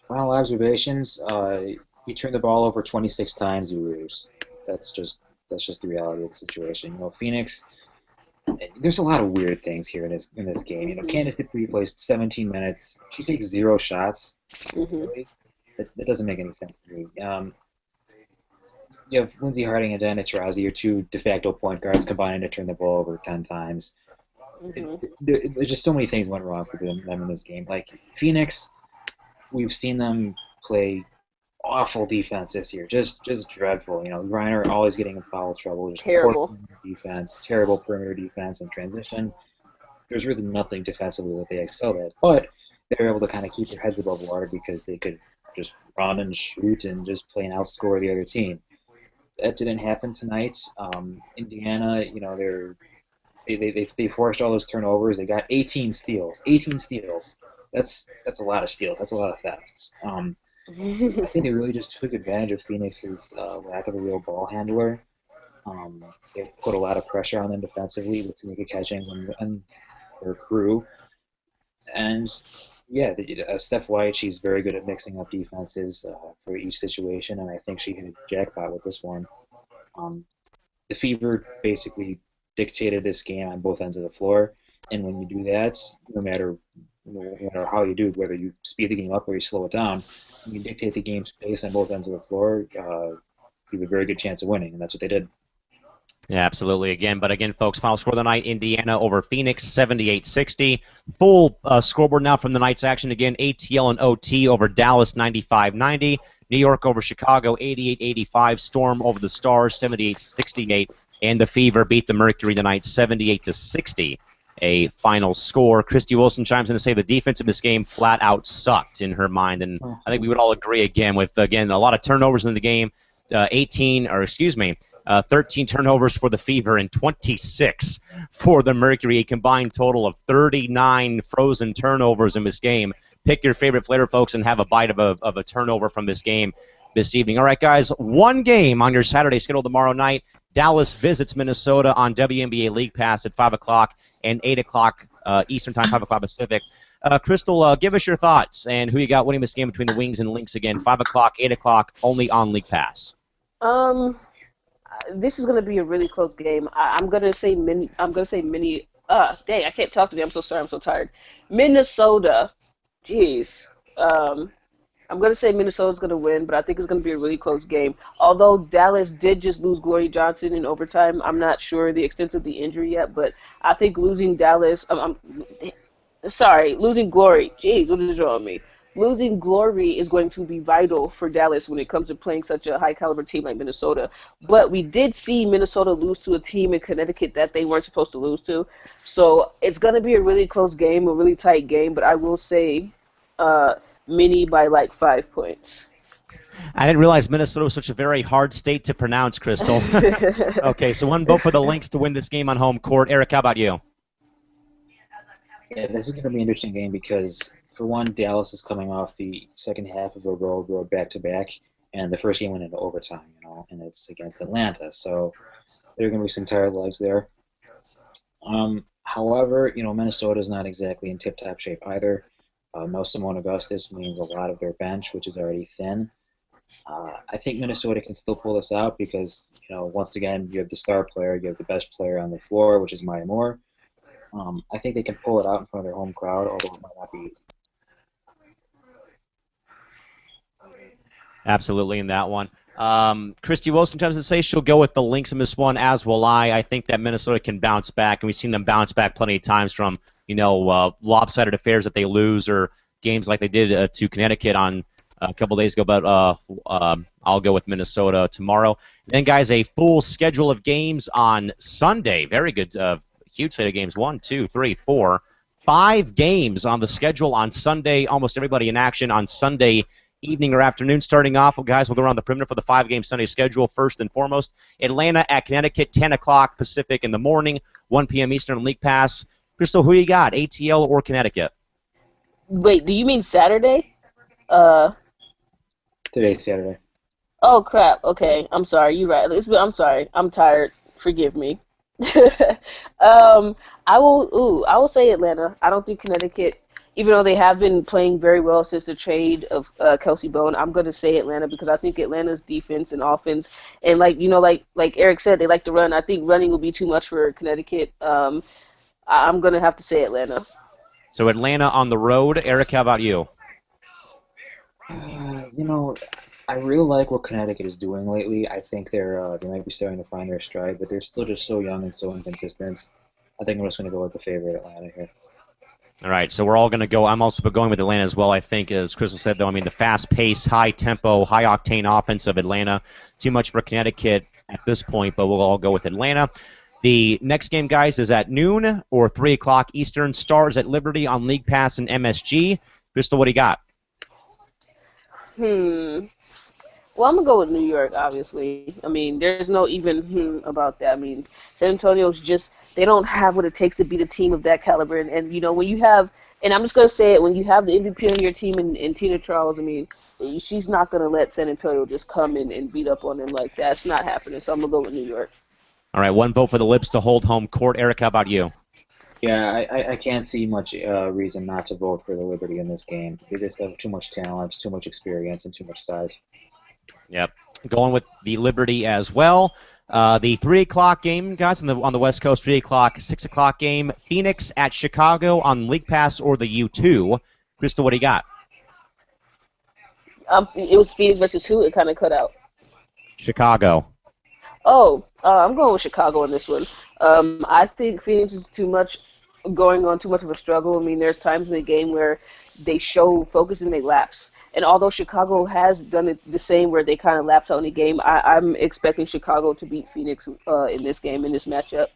S2: Final observations: you turn the ball over 26 times, you lose. That's just the reality of the situation. Phoenix. There's a lot of weird things here in this game. Candice Dupree plays 17 minutes. She takes 0 shots.
S3: Mm-hmm.
S2: Really? That doesn't make any sense to me. You have Lindsey Harding and Diana Taurasi, your 2 de facto point guards, combining to turn the ball over 10 times.
S3: Mm-hmm.
S2: There's just so many things went wrong for them in this game. Like Phoenix, we've seen them play awful defense this year, just dreadful. Reiner always getting in foul trouble. Just
S3: Terrible
S2: defense, terrible perimeter defense and transition. There's really nothing defensively that they excel at, but they were able to kind of keep their heads above water because they could just run and shoot and just play and outscore the other team. That didn't happen tonight. Indiana, they forced all those turnovers. They got 18 steals. 18 steals. That's a lot of steals. That's a lot of thefts. I think they really just took advantage of Phoenix's lack of a real ball handler. They put a lot of pressure on them defensively with Tamika Catchings and her crew. And, yeah, Steph White, she's very good at mixing up defenses for each situation, and I think she hit a jackpot with this one. The Fever basically dictated this game on both ends of the floor, and when you do that, no matter how you do, whether you speed the game up or you slow it down, you can dictate the game's pace on both ends of the floor. you have a very good chance of winning, and that's what they did.
S1: Yeah, absolutely. But again, folks, final score of the night, Indiana over Phoenix, 78-60. Full scoreboard now from the night's action. Again, ATL and OT over Dallas, 95-90. New York over Chicago, 88-85. Storm over the Stars, 78-68. And the Fever beat the Mercury tonight, 78-60. A final score. Christy Wilson chimes in to say the defense in this game flat out sucked in her mind, and I think we would all agree again with a lot of turnovers in the game. 13 turnovers for the Fever and 26 for the Mercury, a combined total of 39 frozen turnovers in this game. Pick your favorite flavor, folks, and have a bite of a turnover from this game this evening. All right, guys, one game on your Saturday schedule tomorrow night. Dallas visits Minnesota on WNBA League Pass at 5 o'clock and 8 o'clock Eastern Time, 5 o'clock Pacific. Crystal, give us your thoughts and who you got winning this game between the Wings and Lynx again. 5 o'clock, 8 o'clock, only on League Pass.
S3: This is going to be a really close game. I'm going to say mini. Dang, I can't talk today. I'm so sorry. I'm so tired. Minnesota. Jeez. I'm going to say Minnesota's going to win, but I think it's going to be a really close game. Although Dallas did just lose Glory Johnson in overtime, I'm not sure the extent of the injury yet, but I think losing Dallas. Losing Glory. Jeez, what is wrong with me? Losing Glory is going to be vital for Dallas when it comes to playing such a high-caliber team like Minnesota. But we did see Minnesota lose to a team in Connecticut that they weren't supposed to lose to. So it's going to be a really close game, a really tight game, but I will say Mini by like 5 points.
S1: I didn't realize Minnesota was such a very hard state to pronounce, Crystal. Okay, so one vote for the Lynx to win this game on home court. Eric, how about you?
S2: Yeah, this is going to be an interesting game because, for one, Dallas is coming off the second half of a road back-to-back, and the first game went into overtime, and it's against Atlanta, so there are going to be some tired legs there. However, Minnesota is not exactly in tip-top shape either. No Simone Augustus means a lot of their bench, which is already thin. I think Minnesota can still pull this out because, once again, you have the star player, you have the best player on the floor, which is Maya Moore. I think they can pull it out in front of their home crowd, although it might not be easy.
S1: Absolutely in that one. Christy Wilson tries to say she'll go with the Lynx in this one, as will I. I think that Minnesota can bounce back, and we've seen them bounce back plenty of times from, lopsided affairs that they lose or games like they did to Connecticut on a couple days ago, but I'll go with Minnesota tomorrow. Then, guys, a full schedule of games on Sunday. Very good, huge slate of games. 1, 2, 3, 4, 5 games on the schedule on Sunday. Almost everybody in action on Sunday evening or afternoon. Starting off, guys, we'll go around the perimeter for the 5-game Sunday schedule. First and foremost, Atlanta at Connecticut, 10 o'clock Pacific in the morning, 1 p.m. Eastern on League Pass. Crystal, who you got, ATL or Connecticut?
S3: Wait, do you mean Saturday?
S2: Today's Saturday.
S3: Oh, crap. Okay, I'm sorry. You're right. I'm sorry. I'm tired. Forgive me. I will say Atlanta. I don't think Connecticut, even though they have been playing very well since the trade of Kelsey Bone, I'm going to say Atlanta because I think Atlanta's defense and offense, and like Eric said, they like to run. I think running will be too much for Connecticut. I'm going to have to say Atlanta.
S1: So Atlanta on the road. Eric, how about you?
S2: I really like what Connecticut is doing lately. I think they might be starting to find their stride, but they're still just so young and so inconsistent. I think I'm just going to go with the favorite, Atlanta, here.
S1: All right, so we're all going to go. I'm also going with Atlanta as well, I think, as Crystal said, though. I mean, the fast-paced, high-tempo, high-octane offense of Atlanta. Too much for Connecticut at this point, but we'll all go with Atlanta. The next game, guys, is at noon or 3 o'clock Eastern. Stars at Liberty on League Pass and MSG. Crystal, what do you got?
S3: Well, I'm going to go with New York, obviously. I mean, there's no even about that. I mean, San Antonio's they don't have what it takes to beat a team of that caliber. And when you have, and I'm just going to say it, when you have the MVP on your team and Tina Charles, I mean, she's not going to let San Antonio just come in and beat up on them like that. It's not happening, so I'm going to go with New York.
S1: All right, one vote for the Lips to hold home court. Eric, how about you?
S2: Yeah, I can't see much reason not to vote for the Liberty in this game. They just have too much talent, too much experience, and too much size.
S1: Yep, going with the Liberty as well. The 3 o'clock game, guys, on the West Coast, 3 o'clock, 6 o'clock game. Phoenix at Chicago on League Pass or the U2. Crystal, what do you got?
S3: It was Phoenix versus who? It kind of cut out.
S1: Chicago.
S3: Oh, I'm going with Chicago on this one. I think Phoenix is too much going on too much of a struggle. I mean, there's times in the game where they show focus and they lapse. And although Chicago has done it the same, where they kind of lapse out in the game, I'm expecting Chicago to beat Phoenix in this game, in this matchup.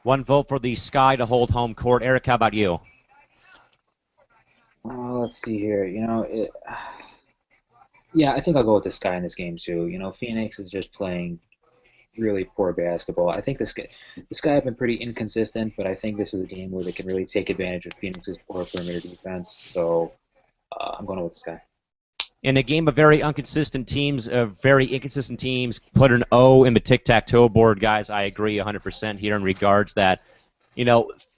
S1: One vote for the Sky to hold home court. Eric, how about you?
S2: Let's see here. Yeah, I think I'll go with this guy in this game too. Phoenix is just playing really poor basketball. I think this guy have been pretty inconsistent, but I think this is a game where they can really take advantage of Phoenix's poor perimeter defense. So I'm going with this guy.
S1: In a game of very inconsistent teams, put an O in the tic-tac-toe board, guys. I agree 100% here in regards that,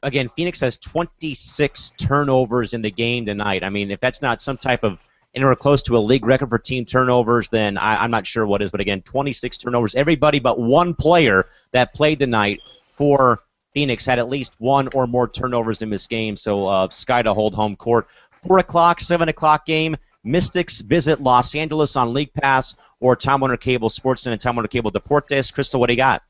S1: again, Phoenix has 26 turnovers in the game tonight. I mean, if that's not some type of anywhere close to a league record for team turnovers, then I'm not sure what is. But again, 26 turnovers. Everybody but one player that played tonight for Phoenix had at least one or more turnovers in this game. So Sky to hold home court. 4 o'clock, 7 o'clock game. Mystics visit Los Angeles on League Pass or Time Warner Cable Sportsnet and Time Warner Cable Deportes. Crystal, what do you got?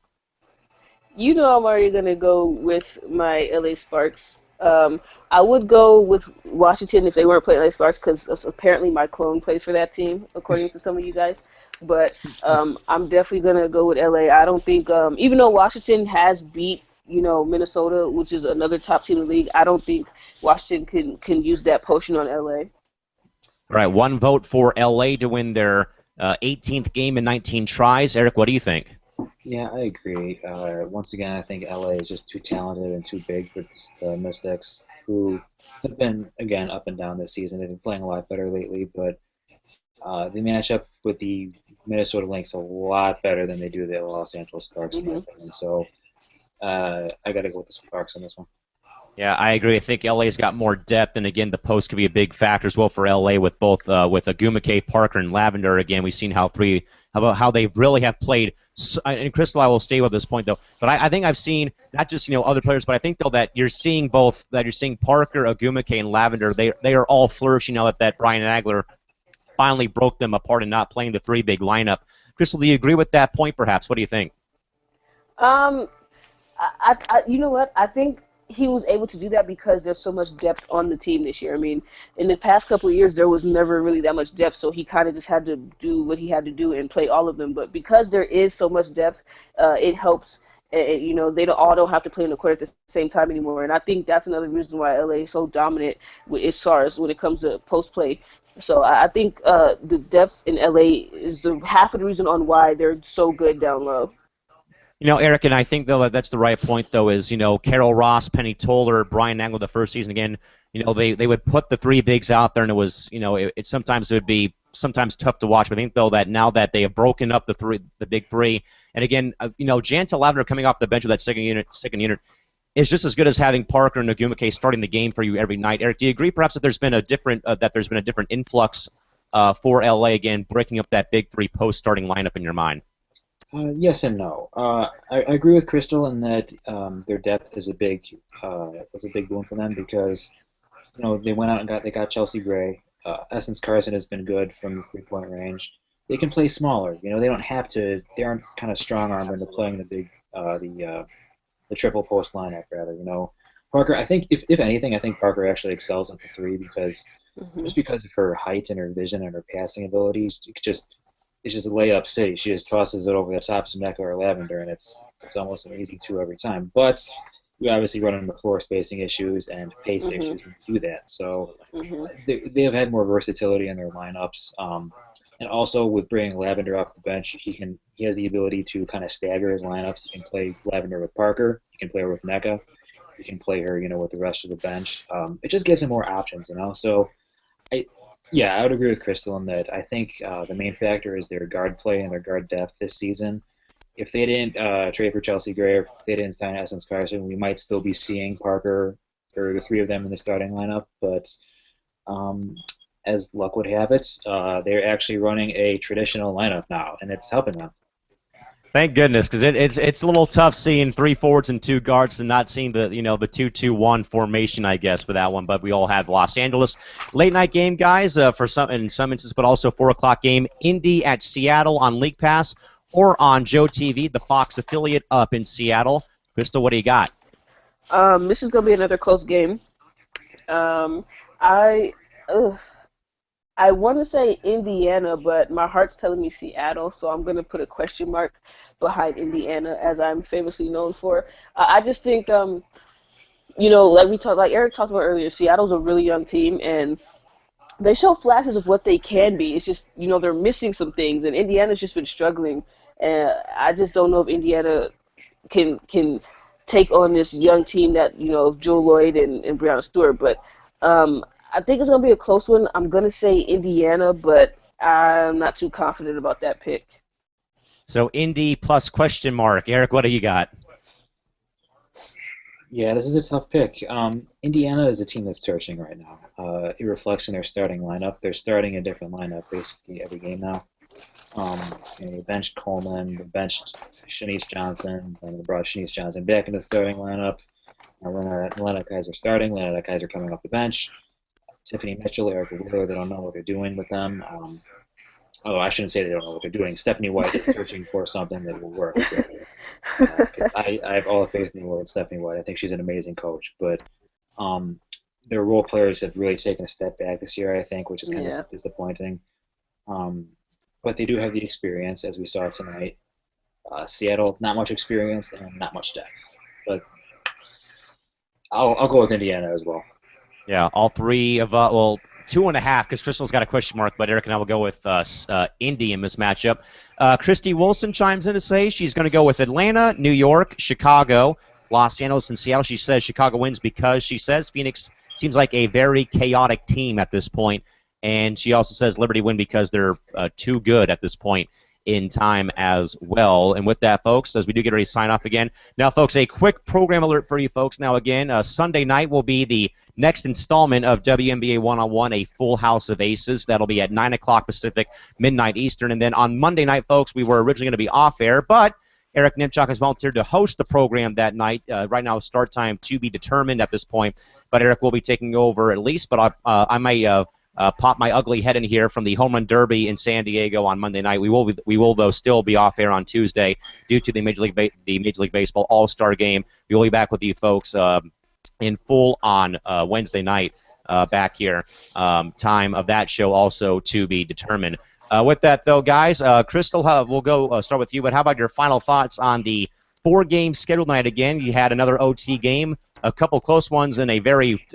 S3: You know I'm already going to go with my LA Sparks. I would go with Washington if they weren't playing LA Sparks because apparently my clone plays for that team, according to some of you guys. But I'm definitely going to go with LA. I don't think, even though Washington has beat, Minnesota, which is another top team in the league, I don't think Washington can use that potion on LA.
S1: All right, one vote for LA to win their 18th game in 19 tries. Eric, what do you think?
S2: Yeah, I agree. Once again, I think LA is just too talented and too big for the Mystics, who have been, again, up and down this season. They've been playing a lot better lately, but they match up with the Minnesota Lynx a lot better than they do the Los Angeles Sparks, in my opinion. So I got to go with the Sparks on this one.
S1: Yeah, I agree. I think LA's got more depth, and again, the post could be a big factor as well for LA with both with Agumake, Parker, and Lavender. Again, we've seen how they really have played. And Crystal, I will stay with this point though. But I think I've seen not just other players, but I think though that you're seeing Parker, Agumake, and Lavender. They are all flourishing now that Brian Agler finally broke them apart and not playing the three big lineup. Crystal, do you agree with that point? Perhaps. What do you think?
S3: You know what? I think he was able to do that because there's so much depth on the team this year. I mean, in the past couple of years, there was never really that much depth, so he kind of just had to do what he had to do and play all of them. But because there is so much depth, it helps. They don't have to play in the court at the same time anymore. And I think that's another reason why LA is so dominant with its stars when it comes to post play. So I think the depth in LA is half of the reason on why they're so good down low.
S1: Eric, and I think though that's the right point though is Carol Ross, Penny Toller, Brian Angle the first season again. They would put the three bigs out there and it was sometimes it would be tough to watch. But I think though that now that they have broken up the big three, and again Jantel Lavender coming off the bench with that second unit is just as good as having Parker and Agumake starting the game for you every night. Eric, do you agree perhaps that there's been a different influx for LA again breaking up that big three post starting lineup in your mind?
S2: Yes and no. I agree with Crystal in that their depth is a big boon for them because they went out and got Chelsea Gray. Essence Carson has been good from the 3-point range. They can play smaller. They don't have to. They aren't kind of strong armed into playing the big the triple post lineup rather. Parker. I think if anything, I think Parker actually excels at the three because just because of her height and her vision and her passing ability, it's just a layup city. She just tosses it over the top to Mecca or Lavender, and it's almost an easy two every time. But you obviously run into floor spacing issues and pace issues when you do that. So they have had more versatility in their lineups. And also with bringing Lavender off the bench, he has the ability to kind of stagger his lineups. He can play Lavender with Parker. He can play her with Mecca. He can play her, with the rest of the bench. It just gives him more options, So I would agree with Crystal in that I think the main factor is their guard play and their guard depth this season. If they didn't trade for Chelsea Gray, or if they didn't sign Essence Carson, we might still be seeing Parker or the three of them in the starting lineup. But as luck would have it, they're actually running a traditional lineup now, and it's helping them.
S1: Thank goodness, because it's a little tough seeing 3 forwards and 2 guards and not seeing the 2-2-1 formation, I guess, for that one. But we all have Los Angeles late night game, guys, in some instances, but also 4 o'clock game. Indy at Seattle on League Pass or on Joe TV, the Fox affiliate up in Seattle. Crystal, what do you got?
S3: This is gonna be another close game. I ugh, I want to say Indiana, but my heart's telling me Seattle, so I'm gonna put a question mark behind Indiana, as I'm famously known for. I just think, like Eric talked about earlier, Seattle's a really young team, and they show flashes of what they can be. It's just, they're missing some things, and Indiana's just been struggling. And I just don't know if Indiana can take on this young team that of Joe Lloyd and Breanna Stewart. But I think it's gonna be a close one. I'm gonna say Indiana, but I'm not too confident about that pick.
S1: So Indy plus question mark. Eric, what do you got?
S2: Yeah, this is a tough pick. Indiana is a team that's searching right now. It reflects in their starting lineup. They're starting a different lineup basically every game now. They benched Coleman, they benched Shanice Johnson, and they brought Shanice Johnson back into the starting lineup. Lena Kaiser starting, Lena Kaiser coming off the bench. Tiffany Mitchell, Erica Wheeler, they don't know what they're doing with them. Although I shouldn't say they don't know what they're doing. Stephanie White is searching for something that will work. I have all the faith in the world in Stephanie White. I think she's an amazing coach. But their role players have really taken a step back this year, I think, which is kind of disappointing. But they do have the experience, as we saw tonight. Seattle, not much experience and not much depth. But I'll go with Indiana as well.
S1: Yeah, all three of 2.5, because Crystal's got a question mark, but Eric and I will go with Indy in this matchup. Christy Wilson chimes in to say she's going to go with Atlanta, New York, Chicago, Los Angeles, and Seattle. She says Chicago wins because she says Phoenix seems like a very chaotic team at this point, and she also says Liberty win because they're too good at this point in time as well. And with that, folks, as we do get ready to sign off again. Now, folks, a quick program alert for you folks. Now, again, Sunday night will be the next installment of WNBA One-on-One, a full house of aces. That'll be at 9 o'clock Pacific, midnight Eastern. And then on Monday night, folks, we were originally going to be off air, but Eric Nimchok has volunteered to host the program that night. Right now, start time to be determined at this point. But Eric will be taking over at least, but I might pop my ugly head in here from the Home Run Derby in San Diego on Monday night. We will though still be off air on Tuesday due to the Major League Baseball All-Star Game. We will be back with you folks in full on Wednesday night back here. Time of that show also to be determined. With that though, guys, Crystal, we'll go start with you. But how about your final thoughts on the 4-game schedule tonight? Again, you had another OT game, a couple close ones, and a very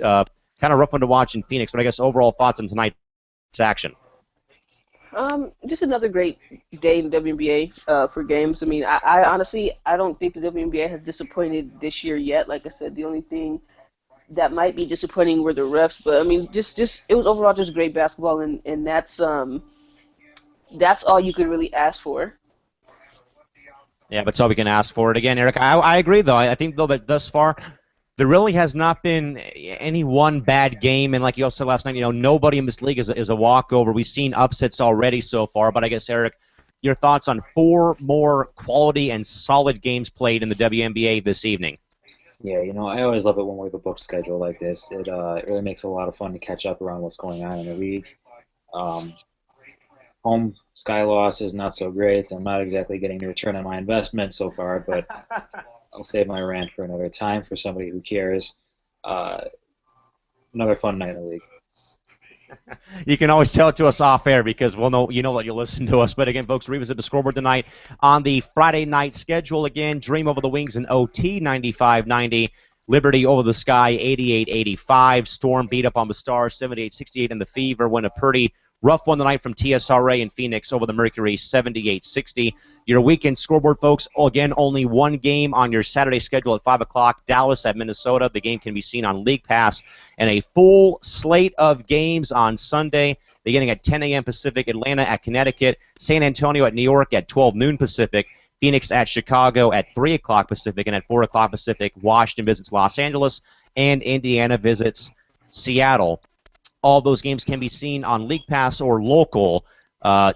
S1: kind of rough one to watch in Phoenix, but I guess overall thoughts on tonight's action.
S3: Just another great day in the WNBA for games. I mean, I honestly, I don't think the WNBA has disappointed this year yet. Like I said, the only thing that might be disappointing were the refs, but I mean, just it was overall just great basketball, and that's all you could really ask for.
S1: Yeah, but that's all we can ask for it. Again, Eric, I agree though. I think though that thus far, there really has not been any one bad game, and like you also said last night, nobody in this league is a walkover. We've seen upsets already so far, but I guess, Eric, your thoughts on 4 more quality and solid games played in the WNBA this evening?
S2: Yeah, I always love it when we have a booked schedule like this. It really makes it a lot of fun to catch up around what's going on in the league. Home sky loss is not so great. I'm not exactly getting the return on my investment so far, but I'll save my rant for another time for somebody who cares. Another fun night in the league.
S1: You can always tell it to us off air because we'll know that you'll listen to us. But again, folks, revisit the scoreboard tonight on the Friday night schedule. Again, Dream over the Wings in OT 95-90. Liberty over the Sky 88-85. Storm beat up on the Stars 78-68 in the Fever. Win a pretty rough one tonight from TSRA in Phoenix over the Mercury 78-60. Your weekend scoreboard, folks, again, only one game on your Saturday schedule at 5 o'clock, Dallas at Minnesota. The game can be seen on League Pass. And a full slate of games on Sunday, beginning at 10 a.m. Pacific, Atlanta at Connecticut, San Antonio at New York at 12 noon Pacific, Phoenix at Chicago at 3 o'clock Pacific, and at 4 o'clock Pacific, Washington visits Los Angeles, and Indiana visits Seattle. All those games can be seen on League Pass or local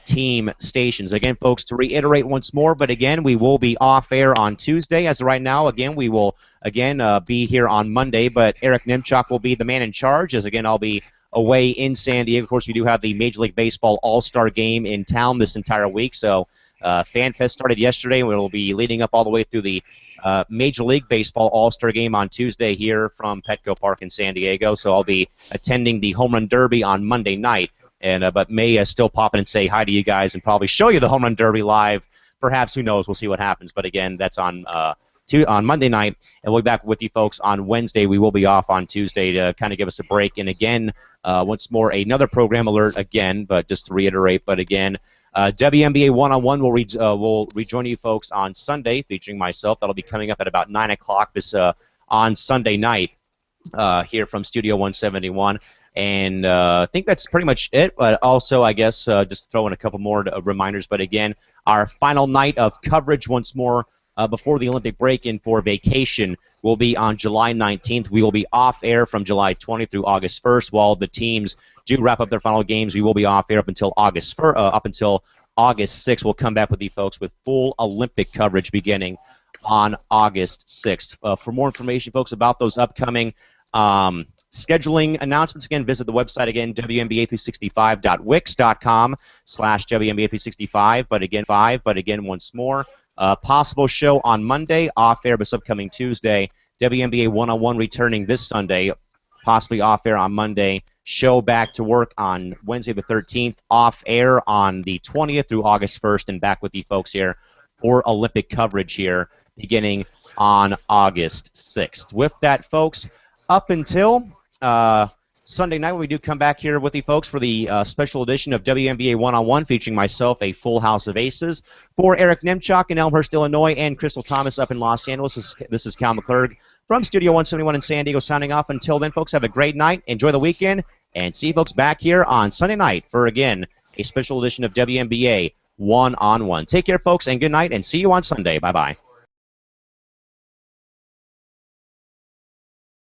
S1: team stations. Again, folks, to reiterate once more, but again, we will be off air on Tuesday. As of right now, again, we will be here on Monday, but Eric Nimchok will be the man in charge, as again, I'll be away in San Diego. Of course, we do have the Major League Baseball All-Star Game in town this entire week, so Fan Fest started yesterday, and we'll be leading up all the way through the Major League Baseball All-Star Game on Tuesday here from Petco Park in San Diego. So I'll be attending the Home Run Derby on Monday night, and but may still pop in and say hi to you guys and probably show you the Home Run Derby live. Perhaps, who knows? We'll see what happens. But again, that's on Monday night, and we'll be back with you folks on Wednesday. We will be off on Tuesday to kind of give us a break. And again, once more, another program alert again, but just to reiterate, but again, WNBA One-on-One will rejoin you folks on Sunday, featuring myself. That'll be coming up at about 9 o'clock on Sunday night here from Studio 171. And I think that's pretty much it. But also, I guess, just throw in a couple more reminders. But again, our final night of coverage once more before the Olympic break-in for vacation will be on July 19th. We will be off air from July 20th through August 1st. While the teams do wrap up their final games, we will be off air up until August 6th. We'll come back with you folks with full Olympic coverage beginning on August 6th. For more information, folks, about those upcoming scheduling announcements, again, visit the website again, WNBA365.wix.com/WNBA365. But again, once more, possible show on Monday, off air this upcoming Tuesday. WNBA One-on-One returning this Sunday, possibly off air on Monday. Show back to work on Wednesday the 13th, off air on the 20th through August 1st, and back with you folks here for Olympic coverage here beginning on August 6th. With that, folks, up until Sunday night when we do come back here with you folks for the special edition of WNBA One-on-One featuring myself, a full house of aces. For Eric Nemchok in Elmhurst, Illinois, and Crystal Thomas up in Los Angeles, this is Cal McClurg from Studio 171 in San Diego signing off. Until then, folks, have a great night, enjoy the weekend, and see you folks back here on Sunday night for, again, a special edition of WNBA One-on-One. Take care, folks, and good night, and see you on Sunday. Bye-bye.